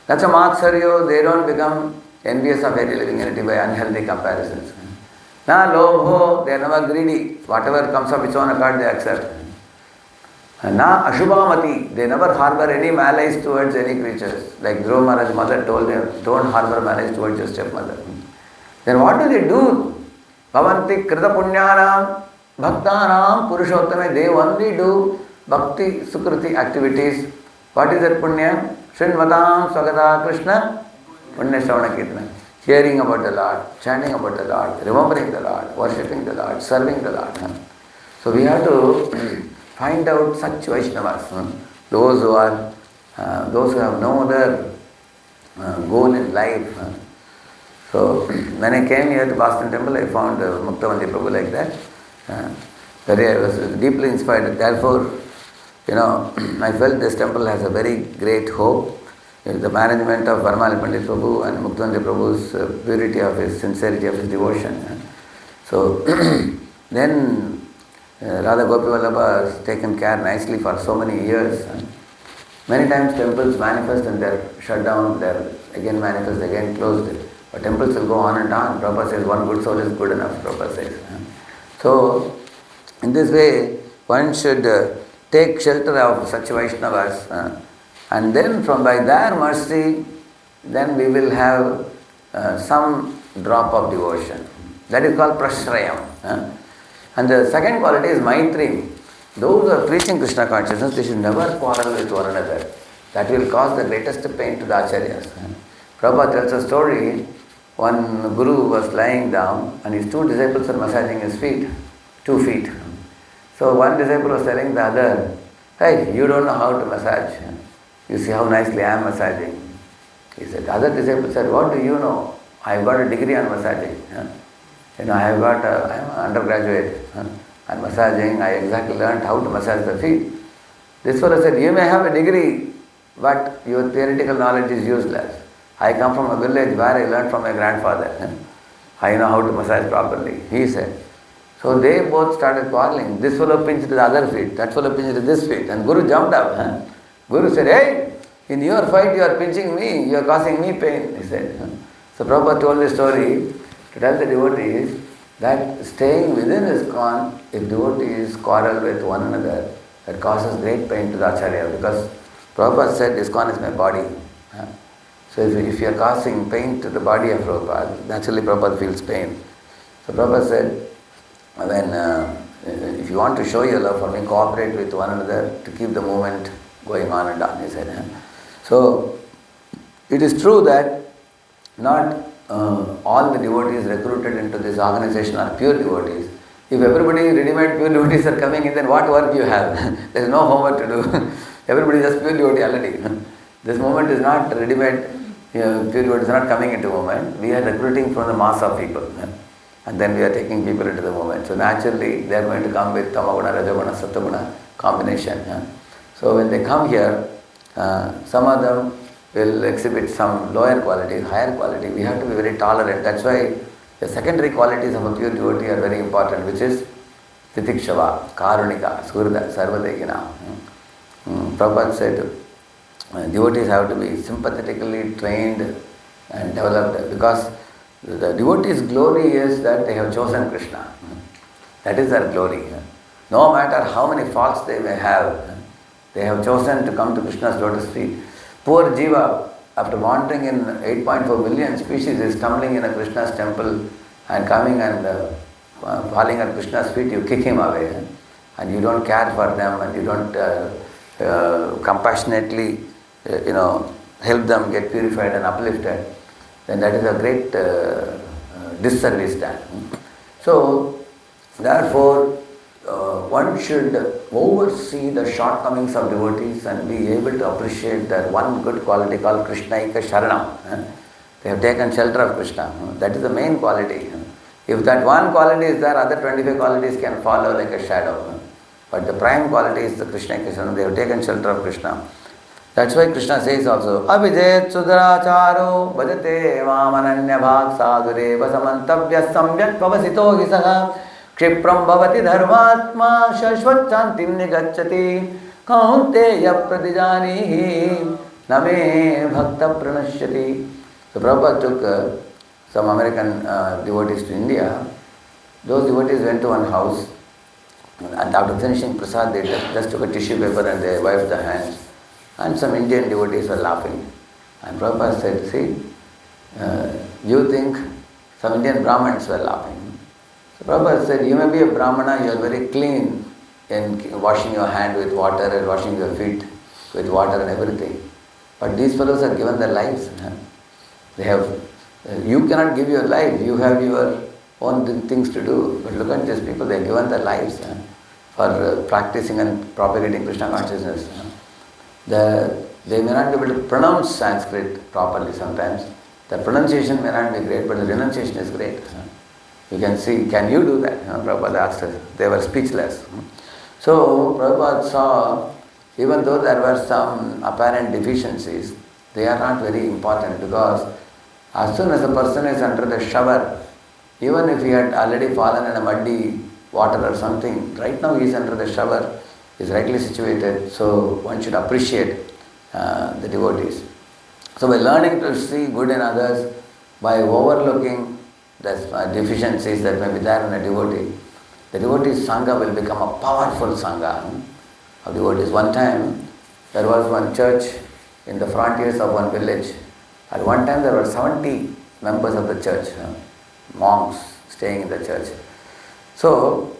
Na samatsaryo, they don't become envious of every living entity by unhealthy comparisons. Na lobho, they are never greedy. Whatever comes of its own accord, they accept. Na ashubhamati, they never harbor any malice towards any creatures. Like Dhruva Maharaj's mother told them, don't harbor malice towards your stepmother. Then what do they do? Bhavanti krita punyanam bhaktanam purushottame. They only do bhakti sukriti activities. What is that punya? Srinvatam swagata Krishna punya shravana kirtana. Hearing about the Lord, chanting about the Lord, remembering the Lord, worshipping the Lord, serving the Lord. So we have to find out such Vaishnavas, those who have no other goal in life. So when I came here to Boston Temple, I found Muktavandi Prabhu like that. I was deeply inspired. Therefore, I felt this temple has a very great hope. The management of Varmali Pandit Prabhu and Muktavandi Prabhu's purity of his sincerity of his devotion. So then Radha Gopi Vallabha has taken care nicely for so many years. Many times temples manifest and they're shut down, they're again manifest, again closed. But temples will go on and on. Prabhupada says one good soul is good enough, Prabhupada says. So, in this way, one should take shelter of such Vaishnavas and then by their mercy, then we will have some drop of devotion. That is called prashrayam. And the second quality is maitri. Those who are preaching Krishna consciousness, they should never quarrel with one another. That will cause the greatest pain to the acharyas. Prabhupada tells a story. One guru was lying down and his two disciples were massaging his feet, 2 feet. So one disciple was telling the other, hey, you don't know how to massage. You see how nicely I am massaging. He said, the other disciple said, what do you know? I've got a degree on massaging. I'm an undergraduate and massaging, I exactly learned how to massage the feet. This fellow said, you may have a degree, but your theoretical knowledge is useless. I come from a village where I learned from my grandfather. I know how to massage properly, he said. So they both started quarreling. This fellow pinched the other feet, that fellow pinched this feet, and Guru jumped up. Guru said, hey, in your fight you are pinching me, you are causing me pain, he said. So Prabhupada told the story to tell the devotees that staying within ISKCON, if devotees quarrel with one another, that causes great pain to the Acharya, because Prabhupada said ISKCON is my body. So if you are causing pain to the body of Prabhupada, naturally Prabhupada feels pain. So Prabhupada said, if you want to show your love for me, cooperate with one another to keep the movement going on and on, he said. So it is true that not all the devotees recruited into this organization are pure devotees. If everybody ready-made pure devotees are coming in, then what work you have? There is no homework to do. Everybody is just pure devotee already. This movement is not ready-made, pure devotees are not coming into movement. We are recruiting from the mass of people. And then we are taking people into the movement. So naturally, they are going to come with Tamaguna, Rajaguna, Sattaguna combination. So when they come here, some of them will exhibit some lower qualities, higher quality. We have to be very tolerant. That's why The secondary qualities of a pure devotee are very important, which is Titikshava, Karunika, Surda, Sarvadekina. Prabhupada said devotees have to be sympathetically trained and developed, because the devotee's glory is that they have chosen Krishna. That is their glory. No matter how many faults they may have, they have chosen to come to Krishna's lotus feet. Poor Jiva, after wandering in 8.4 million species, is stumbling in a Krishna's temple and coming and falling at Krishna's feet. You kick him away, and you don't care for them, and you don't compassionately, help them get purified and uplifted. Then that is a great disservice done. So, therefore, one should oversee the shortcomings of devotees and be able to appreciate that one good quality called Krishnaika Sharanam. They have taken shelter of Krishna. That is the main quality. If that one quality is there, other 25 qualities can follow like a shadow. But the prime quality is the Krishnaika Sharanam. They have taken shelter of Krishna. That's why Krishna says also, Abhijet Sudracharo Bhajate Vamananya Bhag Sadhureva Samantavya Samyak Pavasito Hisaha Kshipram Bhavati Dharmatma Shashvat Chantim Nigacchati Kaunteya Pradijanihi Name Bhakta Pranashyati. So Prabhupada took some American devotees to India. Those devotees went to one house, and after finishing prasad, they just took a tissue paper and they wiped their hands. And some Indian devotees were laughing. And Prabhupada said, see, you think some Indian Brahmins were laughing. So Prabhupada said, you may be a Brahmana, you are very clean in washing your hand with water and washing your feet with water and everything. But these fellows have given their lives. They have, you cannot give your life, you have your own things to do. But look at these people, they have given their lives for practicing and propagating Krishna consciousness. They may not be able to pronounce Sanskrit properly sometimes. The pronunciation may not be great, but the renunciation is great. You can see, can you do that? Prabhupada asked us. They were speechless. So Prabhupada saw, even though there were some apparent deficiencies, they are not very important, because as soon as a person is under the shower, even if he had already fallen in a muddy water or something, right now he is under the shower, is rightly situated, so one should appreciate the devotees. So by learning to see good in others, by overlooking the deficiencies that may be there in a devotee, the devotee's sangha will become a powerful sangha of devotees. One time, there was one church in the frontiers of one village. At one time there were 70 members of the church, monks staying in the church. So,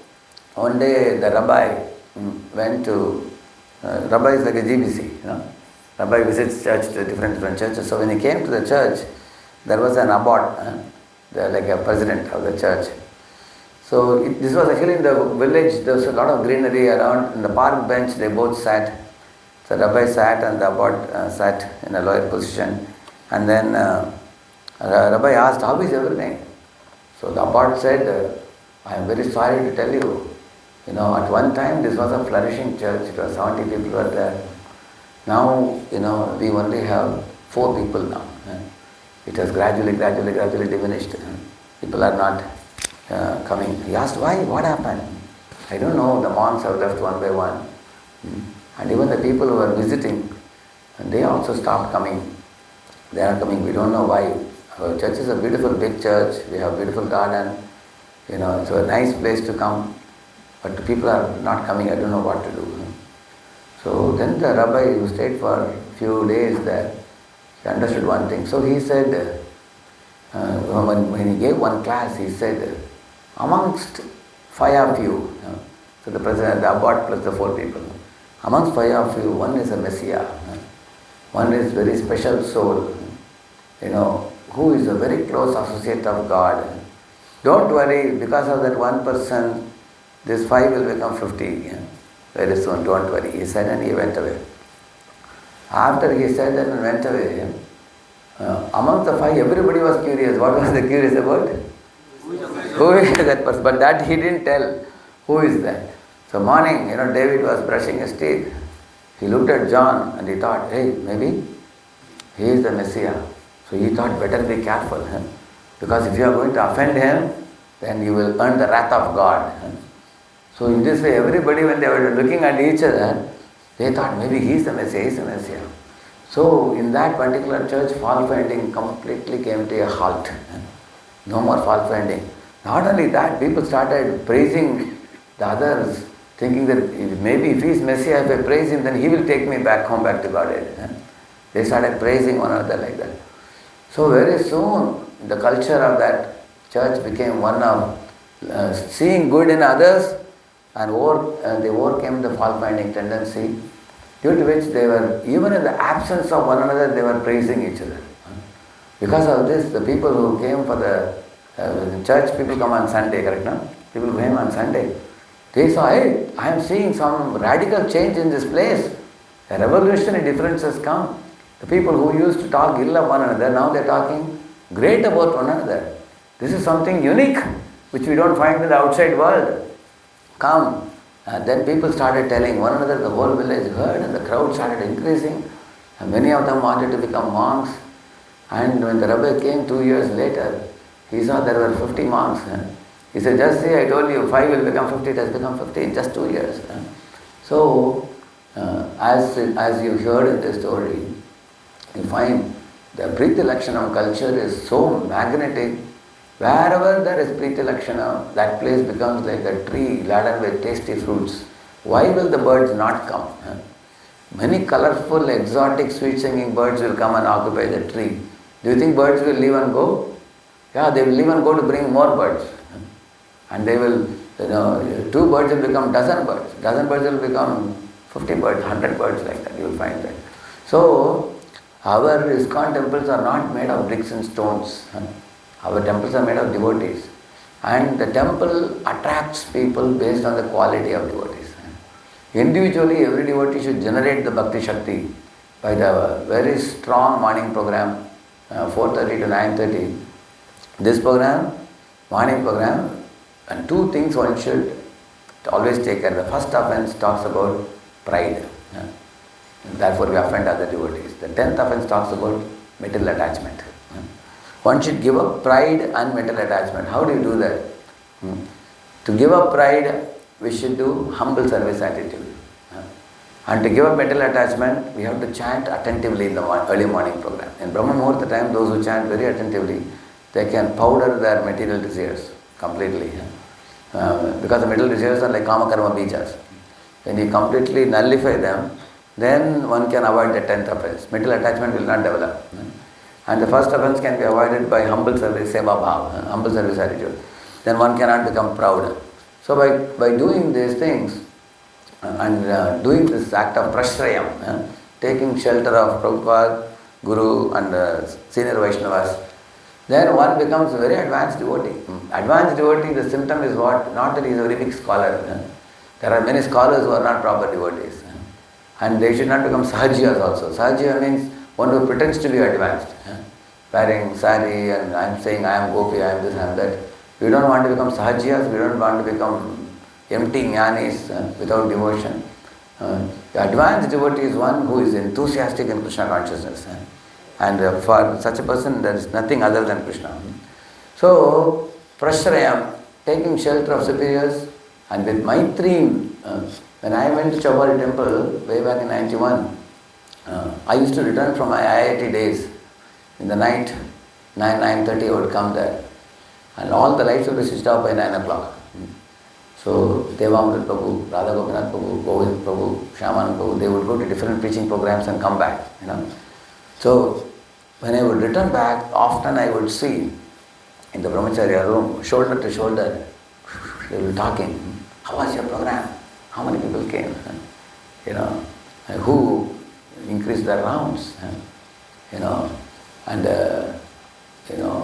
one day the rabbi went to, rabbi is like a GBC, Rabbi visits church to different churches. So when he came to the church, there was an abbot, like a president of the church. So this was actually in the village. There was a lot of greenery around. In the park bench, they both sat. So Rabbi sat and the abbot sat in a lower position. And then Rabbi asked, how is everything? So the abbot said, I am very sorry to tell you, at one time this was a flourishing church. It was 70 people were there. Now, we only have 4 people now. It has gradually diminished. People are not coming. He asked, why? What happened? I don't know. The monks have left one by one. And even the people who are visiting, they also stopped coming. They are coming. We don't know why. Our church is a beautiful big church. We have a beautiful garden. It's a nice place to come. But the people are not coming. I don't know what to do. So then the rabbi, who stayed for a few days there, he understood one thing. So he said, when he gave one class, he said, amongst 5 of you, so the president, the abbot plus the 4 people, amongst 5 of you, one is a Messiah, one is very special soul, who is a very close associate of God. Don't worry, because of that one person, this 5 will become 50 very soon, don't worry. He said and he went away. After he said that and went away, among the 5, everybody was curious. What was they curious about? Who is that person? But that he didn't tell. Who is that? So morning, David was brushing his teeth. He looked at John and he thought, hey, maybe he is the Messiah. So he thought, better be careful. Because if you are going to offend him, then you will earn the wrath of God. So in this way, everybody, when they were looking at each other, they thought maybe he is the Messiah, he is the Messiah. So in that particular church, fault finding completely came to a halt. No more fault finding. Not only that, people started praising the others, thinking that maybe if he is Messiah, if I praise him, then he will take me back home, back to Godhead. They started praising one another like that. So very soon, the culture of that church became one of seeing good in others, and they overcame the fault-finding tendency, due to which they were, even in the absence of one another, they were praising each other. Because of this, the people who came for the church, people come on Sunday, correct now? People came on Sunday. They saw, hey, I am seeing some radical change in this place. A revolutionary difference has come. The people who used to talk ill of one another, now they are talking great about one another. This is something unique, which we don't find in the outside world. Come. Then people started telling one another, the whole village heard, and the crowd started increasing. And many of them wanted to become monks. And when the rabbi came 2 years later, he saw there were 50 monks. He said, just see, I told you, 5 will become 50, it has become 50 in just 2 years. So, as you heard in the story, you find the Priti Lakshanam culture is so magnetic. Wherever there is Priti Lakshanam, that place becomes like a tree laden with tasty fruits. Why will the birds not come? Many colorful, exotic, sweet-singing birds will come and occupy the tree. Do you think birds will leave and go? Yeah, they will leave and go to bring more birds. And they will, 2 birds will become dozen birds. Dozen birds will become 50 birds, 100 birds like that. You will find that. So, our ISKCON temples are not made of bricks and stones. Our temples are made of devotees. And the temple attracts people based on the quality of devotees. Individually, every devotee should generate the Bhakti Shakti by the very strong morning program, 4:30 to 9:30. This program, morning program, and 2 things one should always take care. The first offense talks about pride. Therefore, we offend other devotees. The 10th offense talks about material attachment. One should give up pride and material attachment. How do you do that? To give up pride, we should do humble service attitude. And to give up material attachment, we have to chant attentively in the early morning program. In Brahma Muhurta time, those who chant very attentively, they can powder their material desires completely. Because the material desires are like kama karma bijas. When you completely nullify them, then one can avoid the 10th offense. Material attachment will not develop. And the first offense can be avoided by humble service, seva bhav, humble service attitude. Then one cannot become proud. So by doing these things and doing this act of prashrayam, taking shelter of Prabhupada, Guru and senior Vaishnavas, then one becomes a very advanced devotee. Advanced devotee, the symptom is what? Not that he is a very big scholar. There are many scholars who are not proper devotees. And they should not become sahajiyas also. Sahajiya means one who pretends to be advanced. Wearing sari and I am saying I am gopi, I am this, I am that. We don't want to become sahajiyas, we don't want to become empty jnanis without devotion. The advanced devotee is one who is enthusiastic in Krishna consciousness. And for such a person there is nothing other than Krishna. So, prashrayam, taking shelter of superiors, and with Maitri, when I went to Chowbari temple way back in 91, I used to return from my IIT days. In the night, 9:30 I would come there. And all the lights would be switched off by 9 o'clock. So, Devamrit Prabhu, Radha Gopinath Prabhu, Govind Prabhu, Shyamanand Prabhu, they would go to different preaching programs and come back. So, when I would return back, often I would see in the Brahmacharya room, shoulder to shoulder, they were talking. How was your program? How many people came? Who increased their rounds? And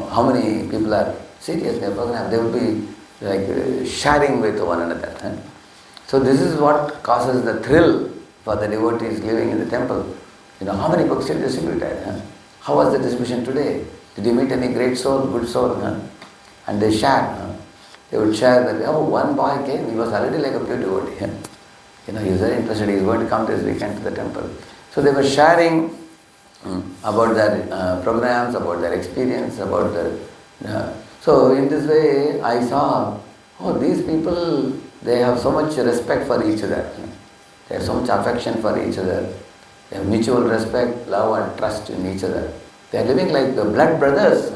how many people are serious in their program? They would be like sharing with one another. So this is what causes the thrill for the devotees living in the temple. How many books you distributed? How was the distribution today? Did you meet any great soul, good soul? And they shared. They would share that, one boy came, he was already like a pure devotee. He was very interested, he is going to come this weekend to the temple. So they were sharing about their programs, about their experience, about Yeah. So in this way, I saw, oh, these people, they have so much respect for each other. They have so much affection for each other. They have mutual respect, love and trust in each other. They are living like the blood brothers.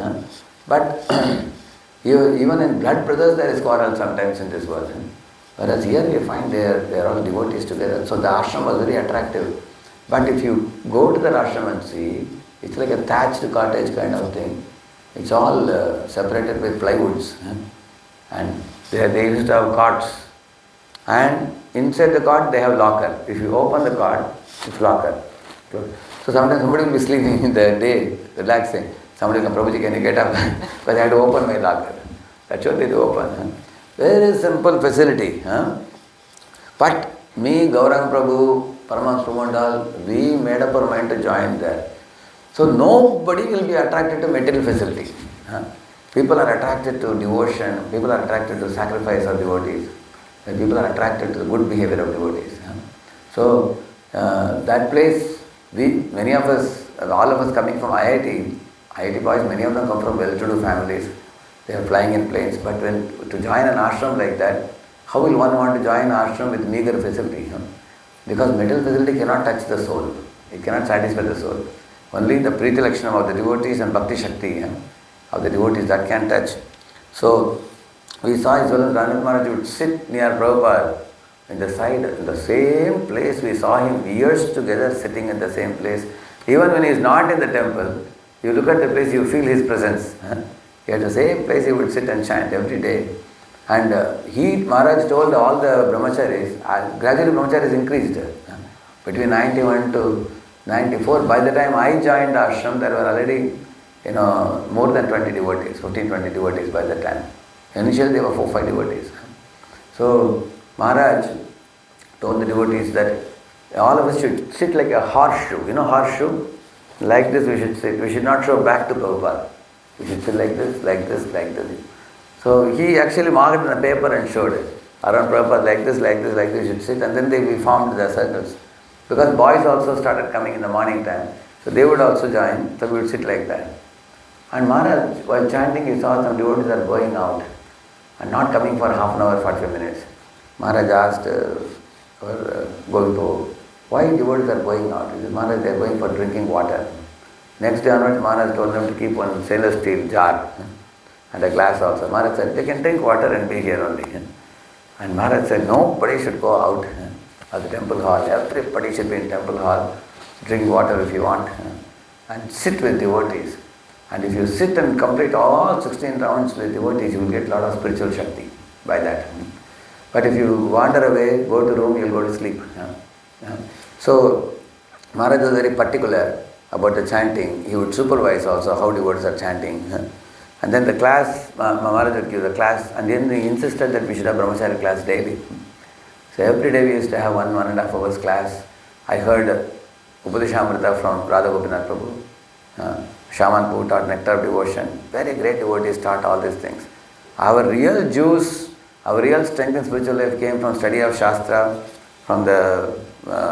But even in blood brothers, there is quarrel sometimes in this world. Whereas here we find they are all devotees together. So the ashram was very attractive. But if you go to the ashram and see, it's like a thatched cottage kind of thing. It's all separated with plywoods. And they used to have cots. And inside the cot they have locker. If you open the cot, it's locker. So sometimes somebody will be sleeping in the day, relaxing. Somebody will come, Prabhuji, can you get up? Because I had to open my locker. That's what they do, open. Very simple facility. But me, Gauranga Prabhu, Paramahansa Prabhu and all, we made up our mind to join there. So nobody will be attracted to material facility. People are attracted to devotion, people are attracted to sacrifice of devotees, people are attracted to the good behavior of devotees. So that place, many of us, all of us coming from IIT boys, many of them come from well-to-do families. They are flying in planes, but to join an ashram like that, how will one want to join an ashram with meager facility? Because material facility cannot touch the soul. It cannot satisfy the soul. Only the Preeti Lakshanam of the devotees and Bhakti Shakti of the devotees that can touch. So we saw as well as Ranat Maharaj would sit near Prabhupada in the side, in the same place. We saw him years together sitting in the same place. Even when he is not in the temple, you look at the place, you feel his presence. At the same place he would sit and chant every day. And Maharaj told all the brahmacharis, gradually brahmacharis increased. Between 91 to 94, by the time I joined the ashram, there were already, more than 20 devotees, 15, 20 devotees by that time. Initially there were 4, 5 devotees. So Maharaj told the devotees that all of us should sit like a horseshoe. Horseshoe? Like this we should sit. We should not show back to Prabhupada. We should sit like this, like this, like this. So he actually marked it on a paper and showed it. Around Prabhupada, like this, like this, like this, you should sit. And then we formed the circles. Because boys also started coming in the morning time. So they would also join. So we would sit like that. And Maharaj, while chanting, he saw some devotees are going out and not coming for half an hour, 45 minutes. Maharaj asked Govinda, why devotees are going out? He said, Maharaj, they are going for drinking water. Next day onwards, Maharaj told them to keep one stainless steel jar and a glass also. Maharaj said, they can drink water and be here only. And Maharaj said, nobody should go out of the temple hall. Everybody should be in temple hall, drink water if you want, and sit with devotees. And if you sit and complete all 16 rounds with devotees, you will get a lot of spiritual Shakti by that. But if you wander away, go to room, you will go to sleep. So Maharaj was very particular about the chanting. He would supervise also how devotees are chanting. And then the class, Maharaj would give the class, and then he insisted that we should have Brahmachari class daily. So every day we used to have 1.5 hours class. I heard Upadeshamrita from Radha Gopinath Prabhu. Shamanpur taught Nectar of Devotion. Very great devotees taught all these things. Our real juice, our real strength in spiritual life came from study of Shastra, from the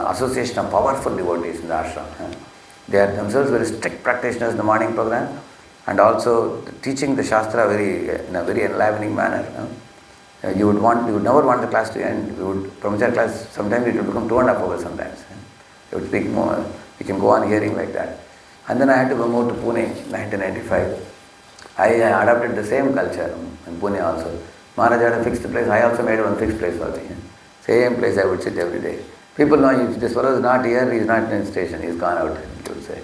association of powerful devotees in the ashram. They are themselves very strict practitioners in the morning program, and also teaching the Shastra in a very enlivening manner. You would never want the class to end. Brahmachari class, sometimes it would become 2.5 hours sometimes. It would speak more. We can go on hearing like that. And then I had to move to Pune in 1995. I adopted the same culture in Pune also. Maharaj had a fixed place. I also made one fixed place for me. Same place I would sit every day. People know if this fellow is not here, he is not in the station, he is gone out, he would say.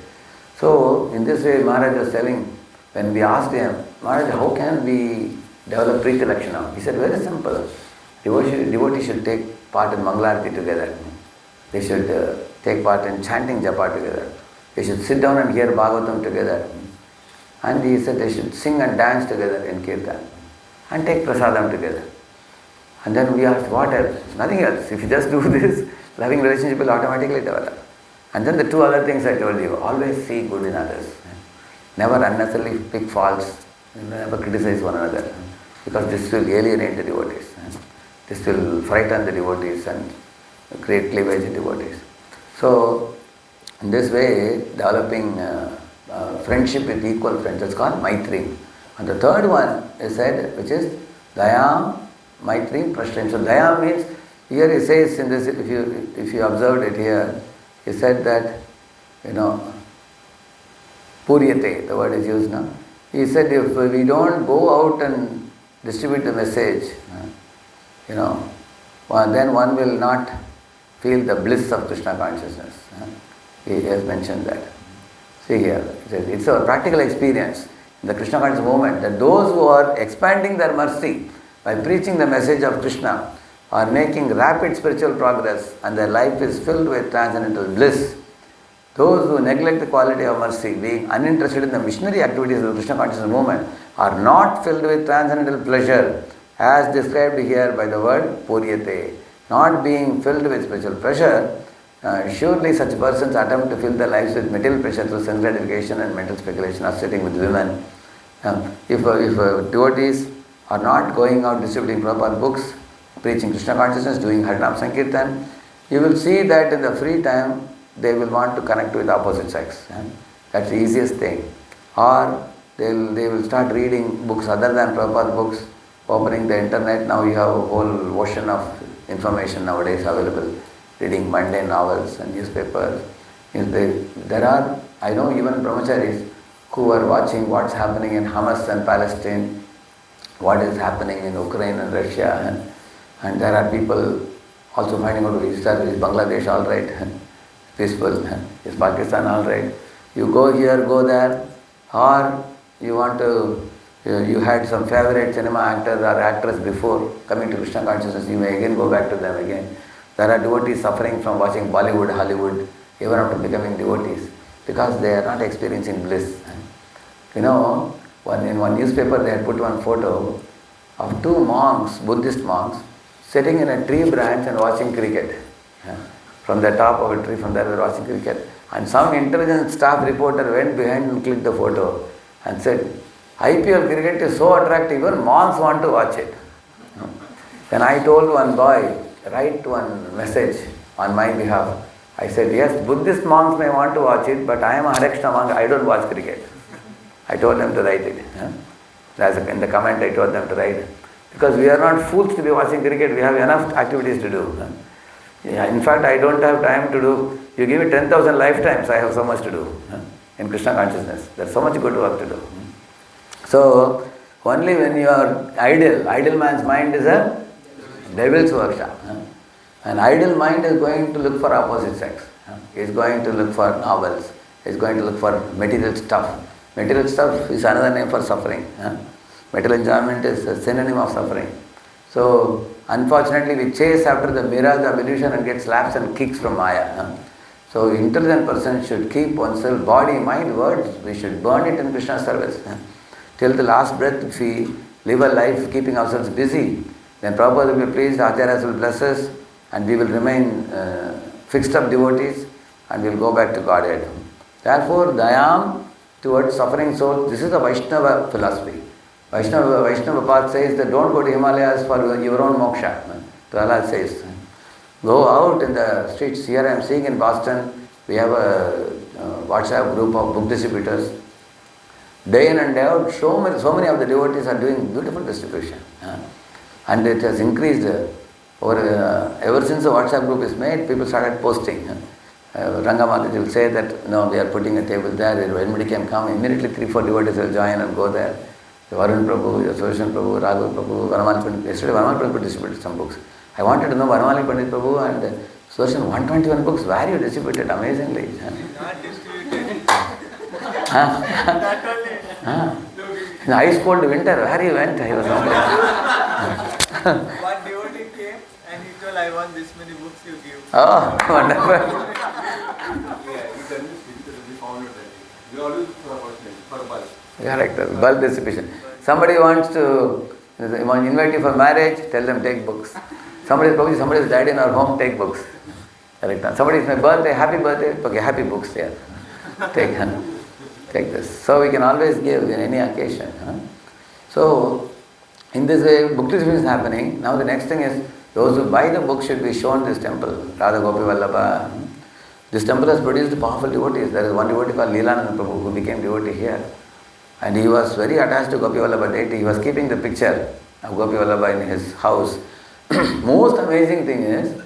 So in this way Maharaj was telling, when we asked him, Maharaj, how can we develop Preeti Lakshanam? He said, very simple. Devotees should take part in Mangalarati together. They should take part in chanting japa together. They should sit down and hear Bhagavatam together. And he said they should sing and dance together in Kirtan. And take prasadam together. And then we asked, what else? Nothing else. If you just do this, loving relationship will automatically develop. And then the 2 other things I told you, always see good in others. Never unnecessarily pick faults. Never criticize one another. Because this will alienate the devotees. This will frighten the devotees and create cleavage in devotees. So, in this way, developing friendship with equal friends, it's called Maitri. And the third one is said, which is Dayam, Maitri, Prashtim. So Dayam means, here he says in this, if you observed it here, he said that, Puryate, the word is used now. He said if we don't go out and distribute the message, then one will not feel the bliss of Krishna consciousness. He has mentioned that. See here, it's a practical experience in the Krishna conscious movement that those who are expanding their mercy by preaching the message of Krishna are making rapid spiritual progress and their life is filled with transcendental bliss. Those who neglect the quality of mercy, being uninterested in the missionary activities of the Krishna consciousness movement, are not filled with transcendental pleasure as described here by the word Puryate. Not being filled with spiritual pleasure, surely such persons attempt to fill their lives with material pleasure through sense gratification and mental speculation or sitting with women. If devotees are not going out distributing Prabhupada books, preaching Krishna consciousness, doing Harinam Sankirtan, you will see that in the free time they will want to connect with the opposite sex. That's the easiest thing. Or they will start reading books other than Prabhupada books, opening the internet. Now you have a whole ocean of information nowadays available, reading mundane novels and newspapers. There are, I know even brahmacharis who are watching what's happening in Hamas and Palestine, what is happening in Ukraine and Russia, and there are people also finding out, is Bangladesh all right, peaceful, is Pakistan all right. You go here, go there, or you want to, you had some favorite cinema actors or actress before coming to Krishna consciousness, you may again go back to them again. There are devotees suffering from watching Bollywood, Hollywood, even after becoming devotees, because they are not experiencing bliss. In one newspaper they had put one photo of two monks, Buddhist monks, sitting in a tree branch and watching cricket. From the top of a tree, from there they were watching cricket. And some intelligence staff reporter went behind and clicked the photo and said, IPL cricket is so attractive, even monks want to watch it. Then I told one boy, write one message on my behalf. I said, yes, Buddhist monks may want to watch it, but I am a Hare Krishna monk, I don't watch cricket. I told them to write it. In the comment I told them to write it. Because we are not fools to be watching cricket, we have enough activities to do. In fact, I don't have time to do, you give me 10,000 lifetimes, I have so much to do in Krishna consciousness. There's so much good work to do. So, only when you are idle man's mind is a devil's workshop. An idle mind is going to look for opposite sex. He is going to look for novels. He is going to look for material stuff. Material stuff is another name for suffering. Material enjoyment is a synonym of suffering. So, unfortunately, we chase after the mirage of illusion and get slaps and kicks from Maya. So, intelligent person should keep oneself, body, mind, words, we should burn it in Krishna's service. Till the last breath, if we live a life keeping ourselves busy, then Prabhupada will be pleased, Acharyas will bless us, and we will remain fixed up devotees, and we will go back to Godhead. Therefore, Dayam towards suffering souls, this is the Vaishnava philosophy. Vaishnava path says that don't go to Himalayas for your own moksha. Prahlad says, go out in the streets. Here I am seeing in Boston, we have a WhatsApp group of book distributors. Day in and day out, so many of the devotees are doing beautiful distribution. And it has increased. Ever since the WhatsApp group is made, people started posting. Rangamataji will say that, no, we are putting a table there, anybody can come, immediately 3-4 devotees will join and go there. Varun Prabhu, Sudarshan Prabhu, Raghav Prabhu, Varamali Pandit. Yesterday Varamali Pandit distributed some books. I wanted to know Varamali Pandit Prabhu and Sudarshan, 121 books, where you distributed amazingly. Not distributed. That only. In ice cold winter, where you went? I was wondering. One devotee came and he told, I want this many books you give. Oh, wonderful. Yeah, you can be found at that. We always look for opportunity, for bulk. Correct, bulk distribution. Somebody wants to invite you for marriage, tell them take books. Somebody has died in our home, take books. Correct. Somebody is my birthday, happy birthday, okay, happy books there. Take this. So we can always give in any occasion. So in this way, book distribution is happening. Now the next thing is, those who buy the book should be shown this temple, Radha Gopi Vallabha. This temple has produced powerful devotees. There is one devotee called Leelananda Prabhu who became devotee here. And he was very attached to Gopi Vallabha deity. He was keeping the picture of Gopi Vallabha in his house. Most amazing thing is,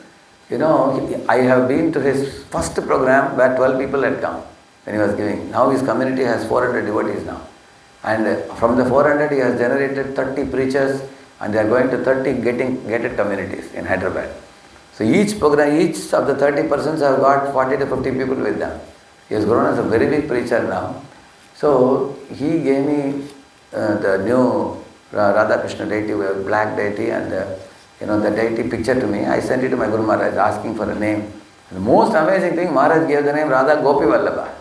I have been to his first program where 12 people had come when he was giving. Now his community has 400 devotees now. And from the 400 he has generated 30 preachers, and they are going to 30 gated communities in Hyderabad. So each program, each of the 30 persons have got 40 to 50 people with them. He has grown as a very big preacher now. So he gave me the new Radha Krishna deity, black deity, and the deity picture to me. I sent it to my Guru Maharaj asking for a name. The most amazing thing, Maharaj gave the name Radha Gopi Vallabha.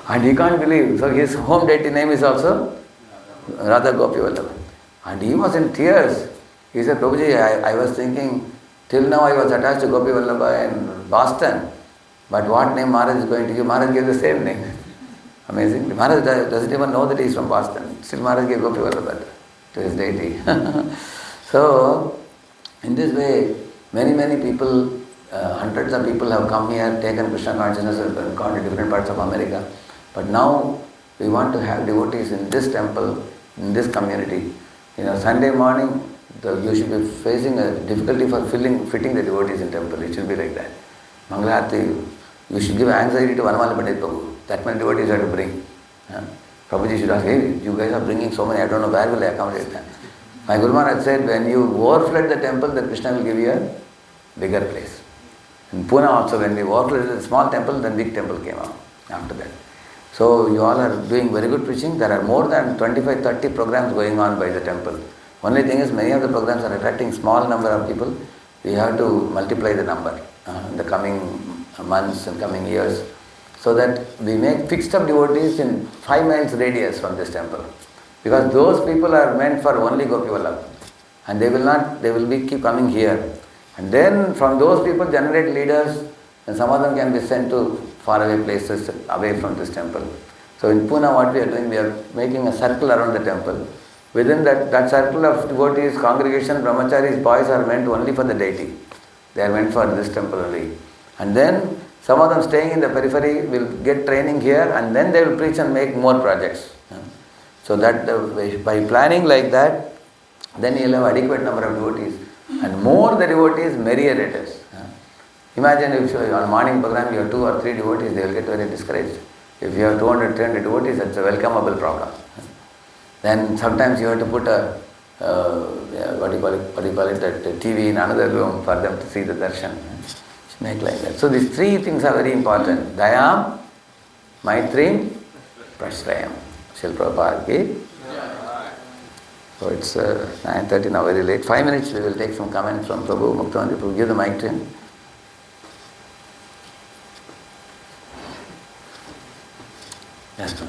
And he can't believe. So his home deity name is also Radha Gopi Vallabha. And he was in tears. He said, Prabhuji, I was thinking, till now I was attached to Gopi Vallabha in Boston. But what name Maharaj is going to give? Maharaj gave the same name. Amazing. Maharaj doesn't even know that he is from Boston. Still Maharaj gave Gopi Vallabha to his deity. So, in this way, many people, hundreds of people have come here, taken Krishna consciousness and gone to different parts of America. But now, we want to have devotees in this temple, in this community. Sunday morning, you should be facing a difficulty for fitting the devotees in temple. It should be like that. Mangalarti, you should give anxiety to Vanamala Pandit Prabhu. That many devotees have to bring. Prabhuji should ask, hey, you guys are bringing so many, I don't know where will I accommodate them. My Guru Maharaj said, when you overflood the temple, then Krishna will give you a bigger place. In Pune also, when we overflooded the small temple, then big temple came out after that. So you all are doing very good preaching. There are more than 25-30 programs going on by the temple. Only thing is, many of the programs are attracting small number of people. We have to multiply the number in the coming months and coming years, so that we make fixed up devotees in 5 miles radius from this temple. Because those people are meant for only Gopi Vallabha. And they will keep coming here. And then from those people generate leaders, and some of them can be sent to faraway places away from this temple. So in Pune, what we are doing, we are making a circle around the temple. Within that circle of devotees, congregation, brahmacharis, boys are meant only for the deity. They are meant for this temple only. And then some of them staying in the periphery will get training here, and then they will preach and make more projects. So that by planning like that, then you will have adequate number of devotees. And more the devotees, merrier it is. Imagine if on morning program you have 2 or 3 devotees, they will get very discouraged. If you have 200, 300 devotees, that's a welcomeable problem. Then sometimes you have to put a that TV in another room for them to see the darshan. Make like that. So these 3 things are very important. Dayam, Maitrim, Prashrayam. Srila Prabhupada ki. So it's 9:30 now, very late. 5 minutes we will take some comments from Prabhu, Muktamandi Prabhu. Give the mic to him. Yes.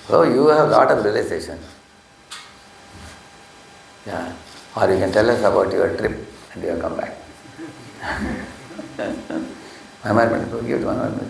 Oh, you have a lot of realization. Yeah. Or you can tell us about your trip and you have come back. Give it 1 minute.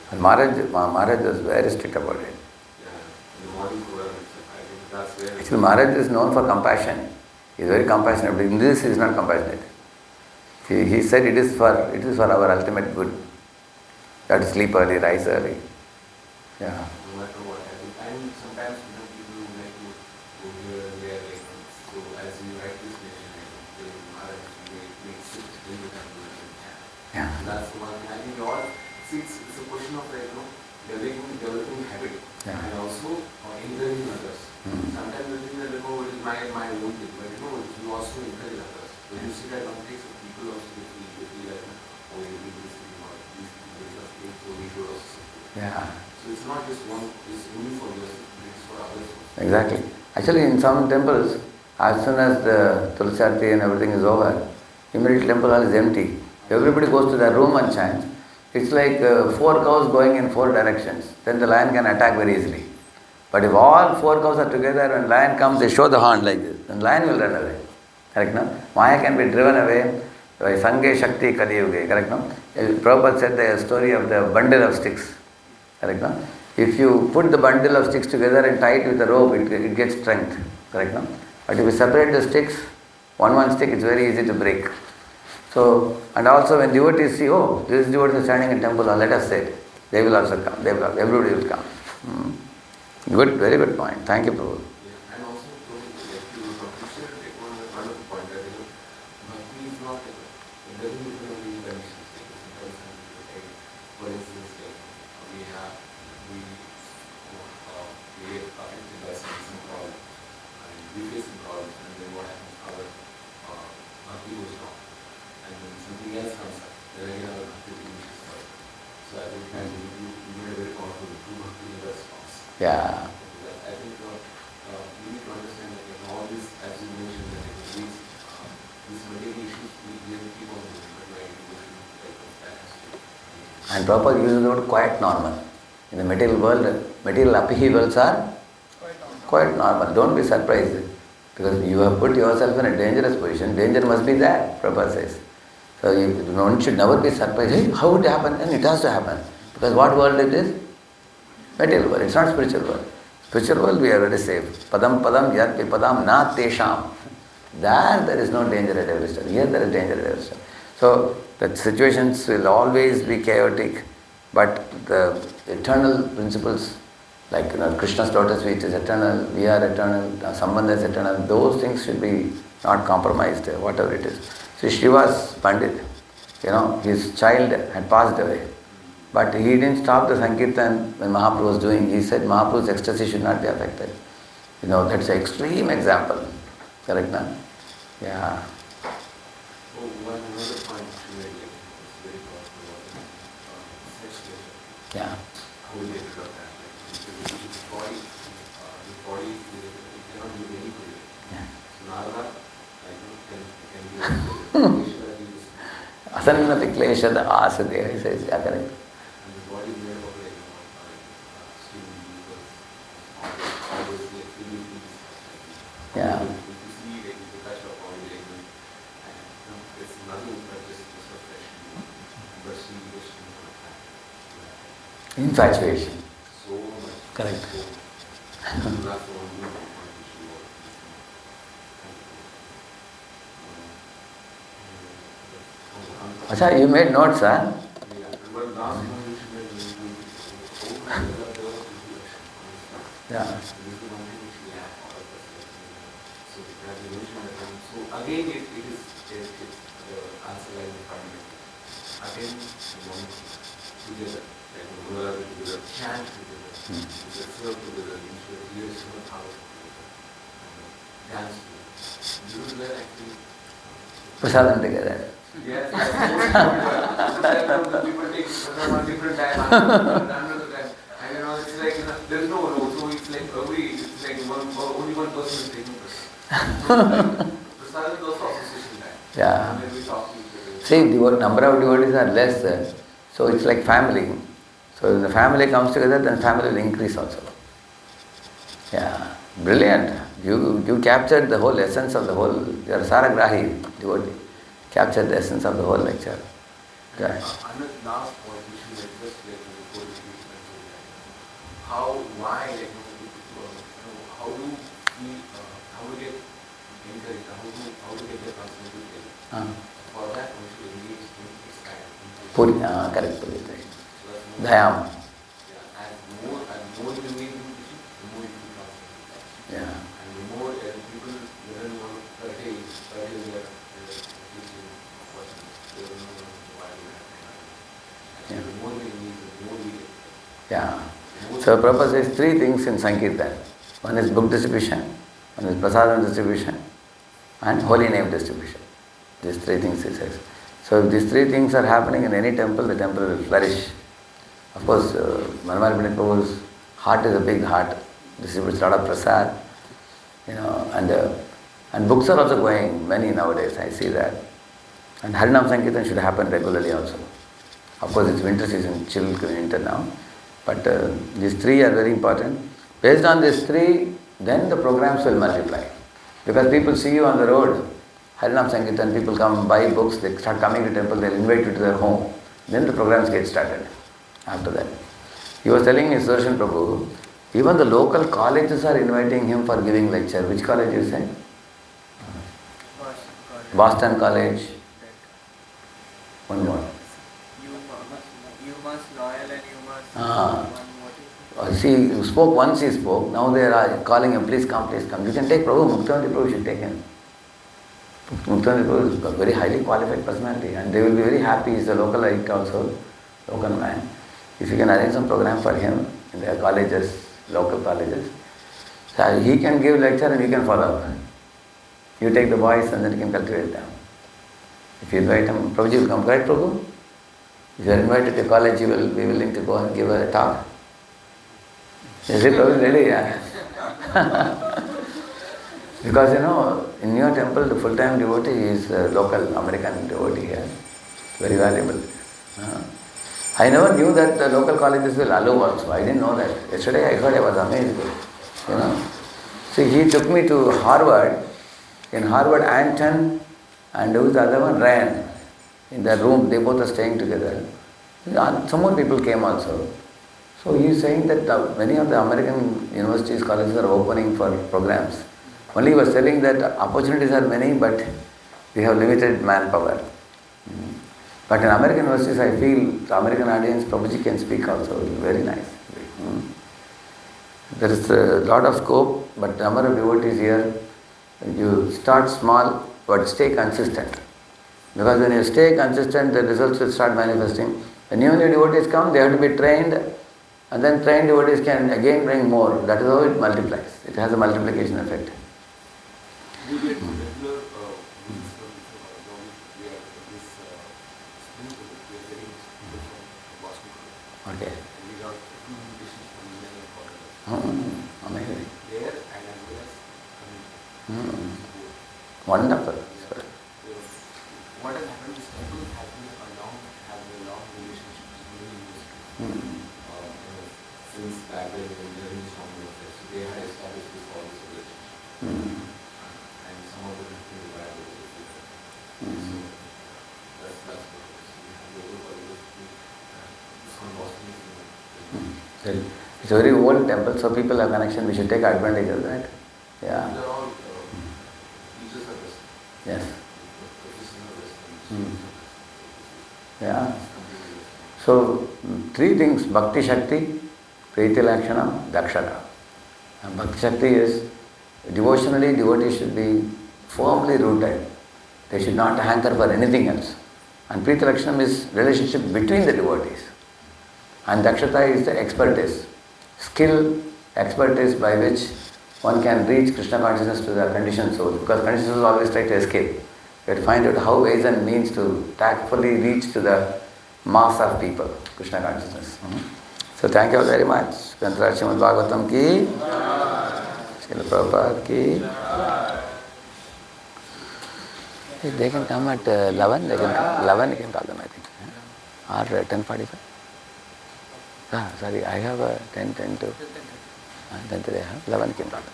And Maharaj was very strict about it. Actually, Maharaj is known for compassion. He is very compassionate, but in this he is not compassionate. He said it is for our ultimate good. You have to sleep early, rise early. Yeah. No matter what. And sometimes people like to go here and there, like, so as you write this nation, like, Maharaj makes it in the temple and Yeah. that's the one thing. I think all, see, it's a question of, like, developing habit Yeah. and also encouraging others. Mm. Sometimes you think that, it is my own thing, but you also encourage others. When you see that context, people also feel like, oh, you did this thing, or these people did that thing, so we should also support. Yeah. So it's not just one, it's only for yourself, it's for others also. Exactly. Actually, in some temples, as soon as the Tulsi Arati and everything is over, immediately temple hall is empty. Everybody goes to their room and chants. It's like 4 cows going in 4 directions. Then the lion can attack very easily. But if all 4 cows are together, when lion comes, they show the horn like this. Then lion will run away. Correct, no? Maya can be driven away by Sange Shakti Kaliyuge. Correct, no? Prabhupada said the story of the bundle of sticks. Correct, no? If you put the bundle of sticks together and tie it with a rope, it gets strength. Correct, no? But if you separate the sticks, one stick, it's very easy to break. So, and also when devotees see, oh, this devotee is standing in temple, let us say, they will also come. Everybody will come. Good, very good point. Thank you, Prabhu. Yeah. And also, like you appreciate take one another point that bhakti is not, it doesn't depend on the conditions. Like, for instance, like, we get affected by some problem, and we face some problems, and then what happens? Our bhakti goes down, and then something else comes up. Then again, our bhakti finishes out. So I think you made a very powerful true bhakti in the response. Yeah. I think you need to understand that all this, as you mentioned, that these material issues, we have to keep on doing, but my devotion, like, that has to be. And Prabhupada uses the word quite normal. In the material world, material upheavals are quite normal. Don't be surprised. Because you have put yourself in a dangerous position. Danger must be there, Prabhupada says. So one should never be surprised. Hey, how would it happen? And it has to happen. Because what world it is? Material world. It's not spiritual world. Spiritual world we are very safe. Padam padam yat padam na tesham. There is no danger at every step. Here there is danger at every step. So the situations will always be chaotic, but the eternal principles, like Krishna's lotus feet is eternal, we are eternal, Sambandha is eternal, those things should be not compromised, whatever it is. See, Srivas Pandit, his child had passed away. But he didn't stop the Sankirtan when Mahaprabhu was doing. He said Mahaprabhu's ecstasy should not be affected. That's an extreme example. Correct, no? Yeah. Oh, one another point you made, like, it's very powerful, sex pleasure. Yeah. How we get rid of that? Like, the body, it cannot do any pleasure. Yeah. So Narada, can be a Asanati kleshada asadya, he says, yeah, correct. and the body is made of, like, skin, mucus, all those, like, living things. Yeah. If you see, like, the touch of body, like, and it's nothing but just a flesh, but see, Infatuation. so much. Correct. So, that's the one point which you want. Acha, you made notes, huh? But last one which you made, Yeah. this is one thing which we have all of us. So as you mentioned, so again it is the answer like the family. Again, we want together, like we are together, chant together, we serve together, we should hear some house together, dance together. You will learn actually. Prasadam together. Yes, sometimes the people take one different time, another time. And it's like, there's no rule, so it's like it's like only one person is taking Prasad. Prasad is also association time. Yeah. And then we talk to each other. See, number of devotees are less, so it's like family. So if the family comes together, then family will increase also. Yeah, brilliant. You captured the whole essence of the whole, you are Saragrahi devotee. Captured the essence of the whole lecture. Yeah. Another last point which we had just before the speech, why, how do we get encouraged, how to get the transcendental. For that, we should engage in expand. Puri, correct, Puri, right. So Dhyam. yeah, and more you engage in teaching, the more you become transcendental. Yeah. And the Yeah. So Prabhupada says three things in Sankirtan. One is book distribution, one is prasadam distribution, and holy name distribution. These three things he says. So if these three things are happening in any temple, the temple will flourish. Of course, Manohar Pandit Prabhu's heart is a big heart. Distributes a lot of prasad, and books are also going many nowadays. I see that. And Harinam Sankirtan should happen regularly also. Of course, it's winter season, chill winter now. But these three are very important. Based on these three, then the programs will multiply. Because people see you on the road, Harinam Sankirtan, people come buy books, they start coming to temple, they'll invite you to their home. Then the programs get started after that. He was telling me, Sudarshan Prabhu, even the local colleges are inviting him for giving lecture. Which college you say? Boston College. One more. UMass Loyal and UMass. He spoke once, he spoke. Now they are calling him, please come, please come. You can take Prabhu, Muktamati Prabhu should take him. Muktamati Prabhu is a very highly qualified personality and they will be very happy. He is a local also, local man. If you can arrange some program for him in their colleges, local colleges, so he can give lecture and you can follow. You take the boys and then you can cultivate them. If you invite him, Prabhuji will come, right Prabhu? If you are invited to college, you will be willing to go and give a talk. Is it Prabhu ready? Yeah. Because in your temple, the full-time devotee is a local American devotee here. Very valuable. I never knew that the local colleges will allow also. I didn't know that. Yesterday I heard, I was amazed. See, he took me to Harvard. In Harvard, Anton and who's the other one? Ryan. In their room, they both are staying together. Some more people came also. So he is saying that many of the American universities, colleges are opening for programs. Only he was telling that opportunities are many, but we have limited manpower. But in American universities, I feel the American audience, Prabhuji can speak also. Very nice. There is a lot of scope, but number of devotees here, you start small, but stay consistent. Because when you stay consistent, the results will start manifesting. When new devotees come, they have to be trained, and then trained devotees can again bring more. That is how it multiplies. It has a multiplication effect. Okay. Amazing. Wonderful. What has happened is people have a long relationship with since back then when they were in strong process. They had established this policy relationship. And some of them have been divided with it. So that's what it is. We have local colleges, this one Boston is It's a very old temple, so people have connection. We should take advantage of that. Yeah. they're all teachers are Western. Yes. Professional Western. Yeah. So, three things: Bhakti Shakti, Priti Lakshanam, Dakshata. And Bhakti Shakti is devotionally, devotees should be firmly rooted. They should not hanker for anything else. And Priti Lakshanam is relationship between the devotees. And Dakshata is the expertise, skill, expertise by which one can reach Krishna consciousness to the conditioned soul. Because conditioned souls always try to escape. You have to find out how ways and means to tactfully reach to the mass of people, Krishna consciousness. So thank you all very much. Grantaraj Srimad Bhagavatam ki, Srila Prabhupada ki. They can come at 11, they can come. 11 you can call them, I think. Or 10:45. Sorry, I have a 10 to 10 to they have 11 can call them.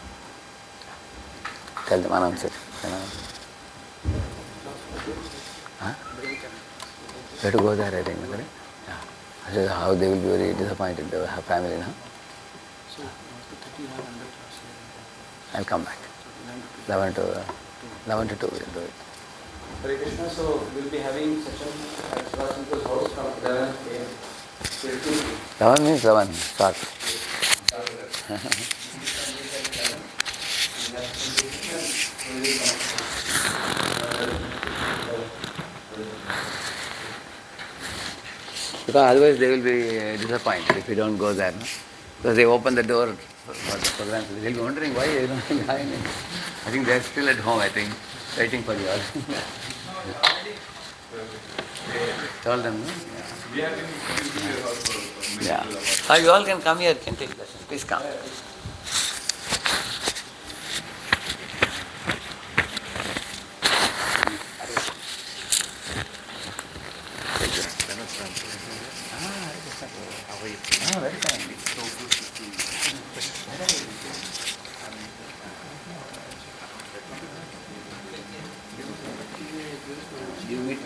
Tell them, announce it. We have to go there, I think. Correct? Yeah. I said how they will be very disappointed. They will have family now. I'll come back. 11 to 2 we'll do it. Hare Krishna, so we'll be having session at Srashanka's house from 11 a.m. 11 means 11, start. Because otherwise they will be disappointed if you don't go there. No? Because they open the door for the program. They'll be wondering why you don't join. I think they're still at home, I think, waiting for you all. Tell them, no? Yeah. You all can come here, can take darshan. Please come. Very fine. You meet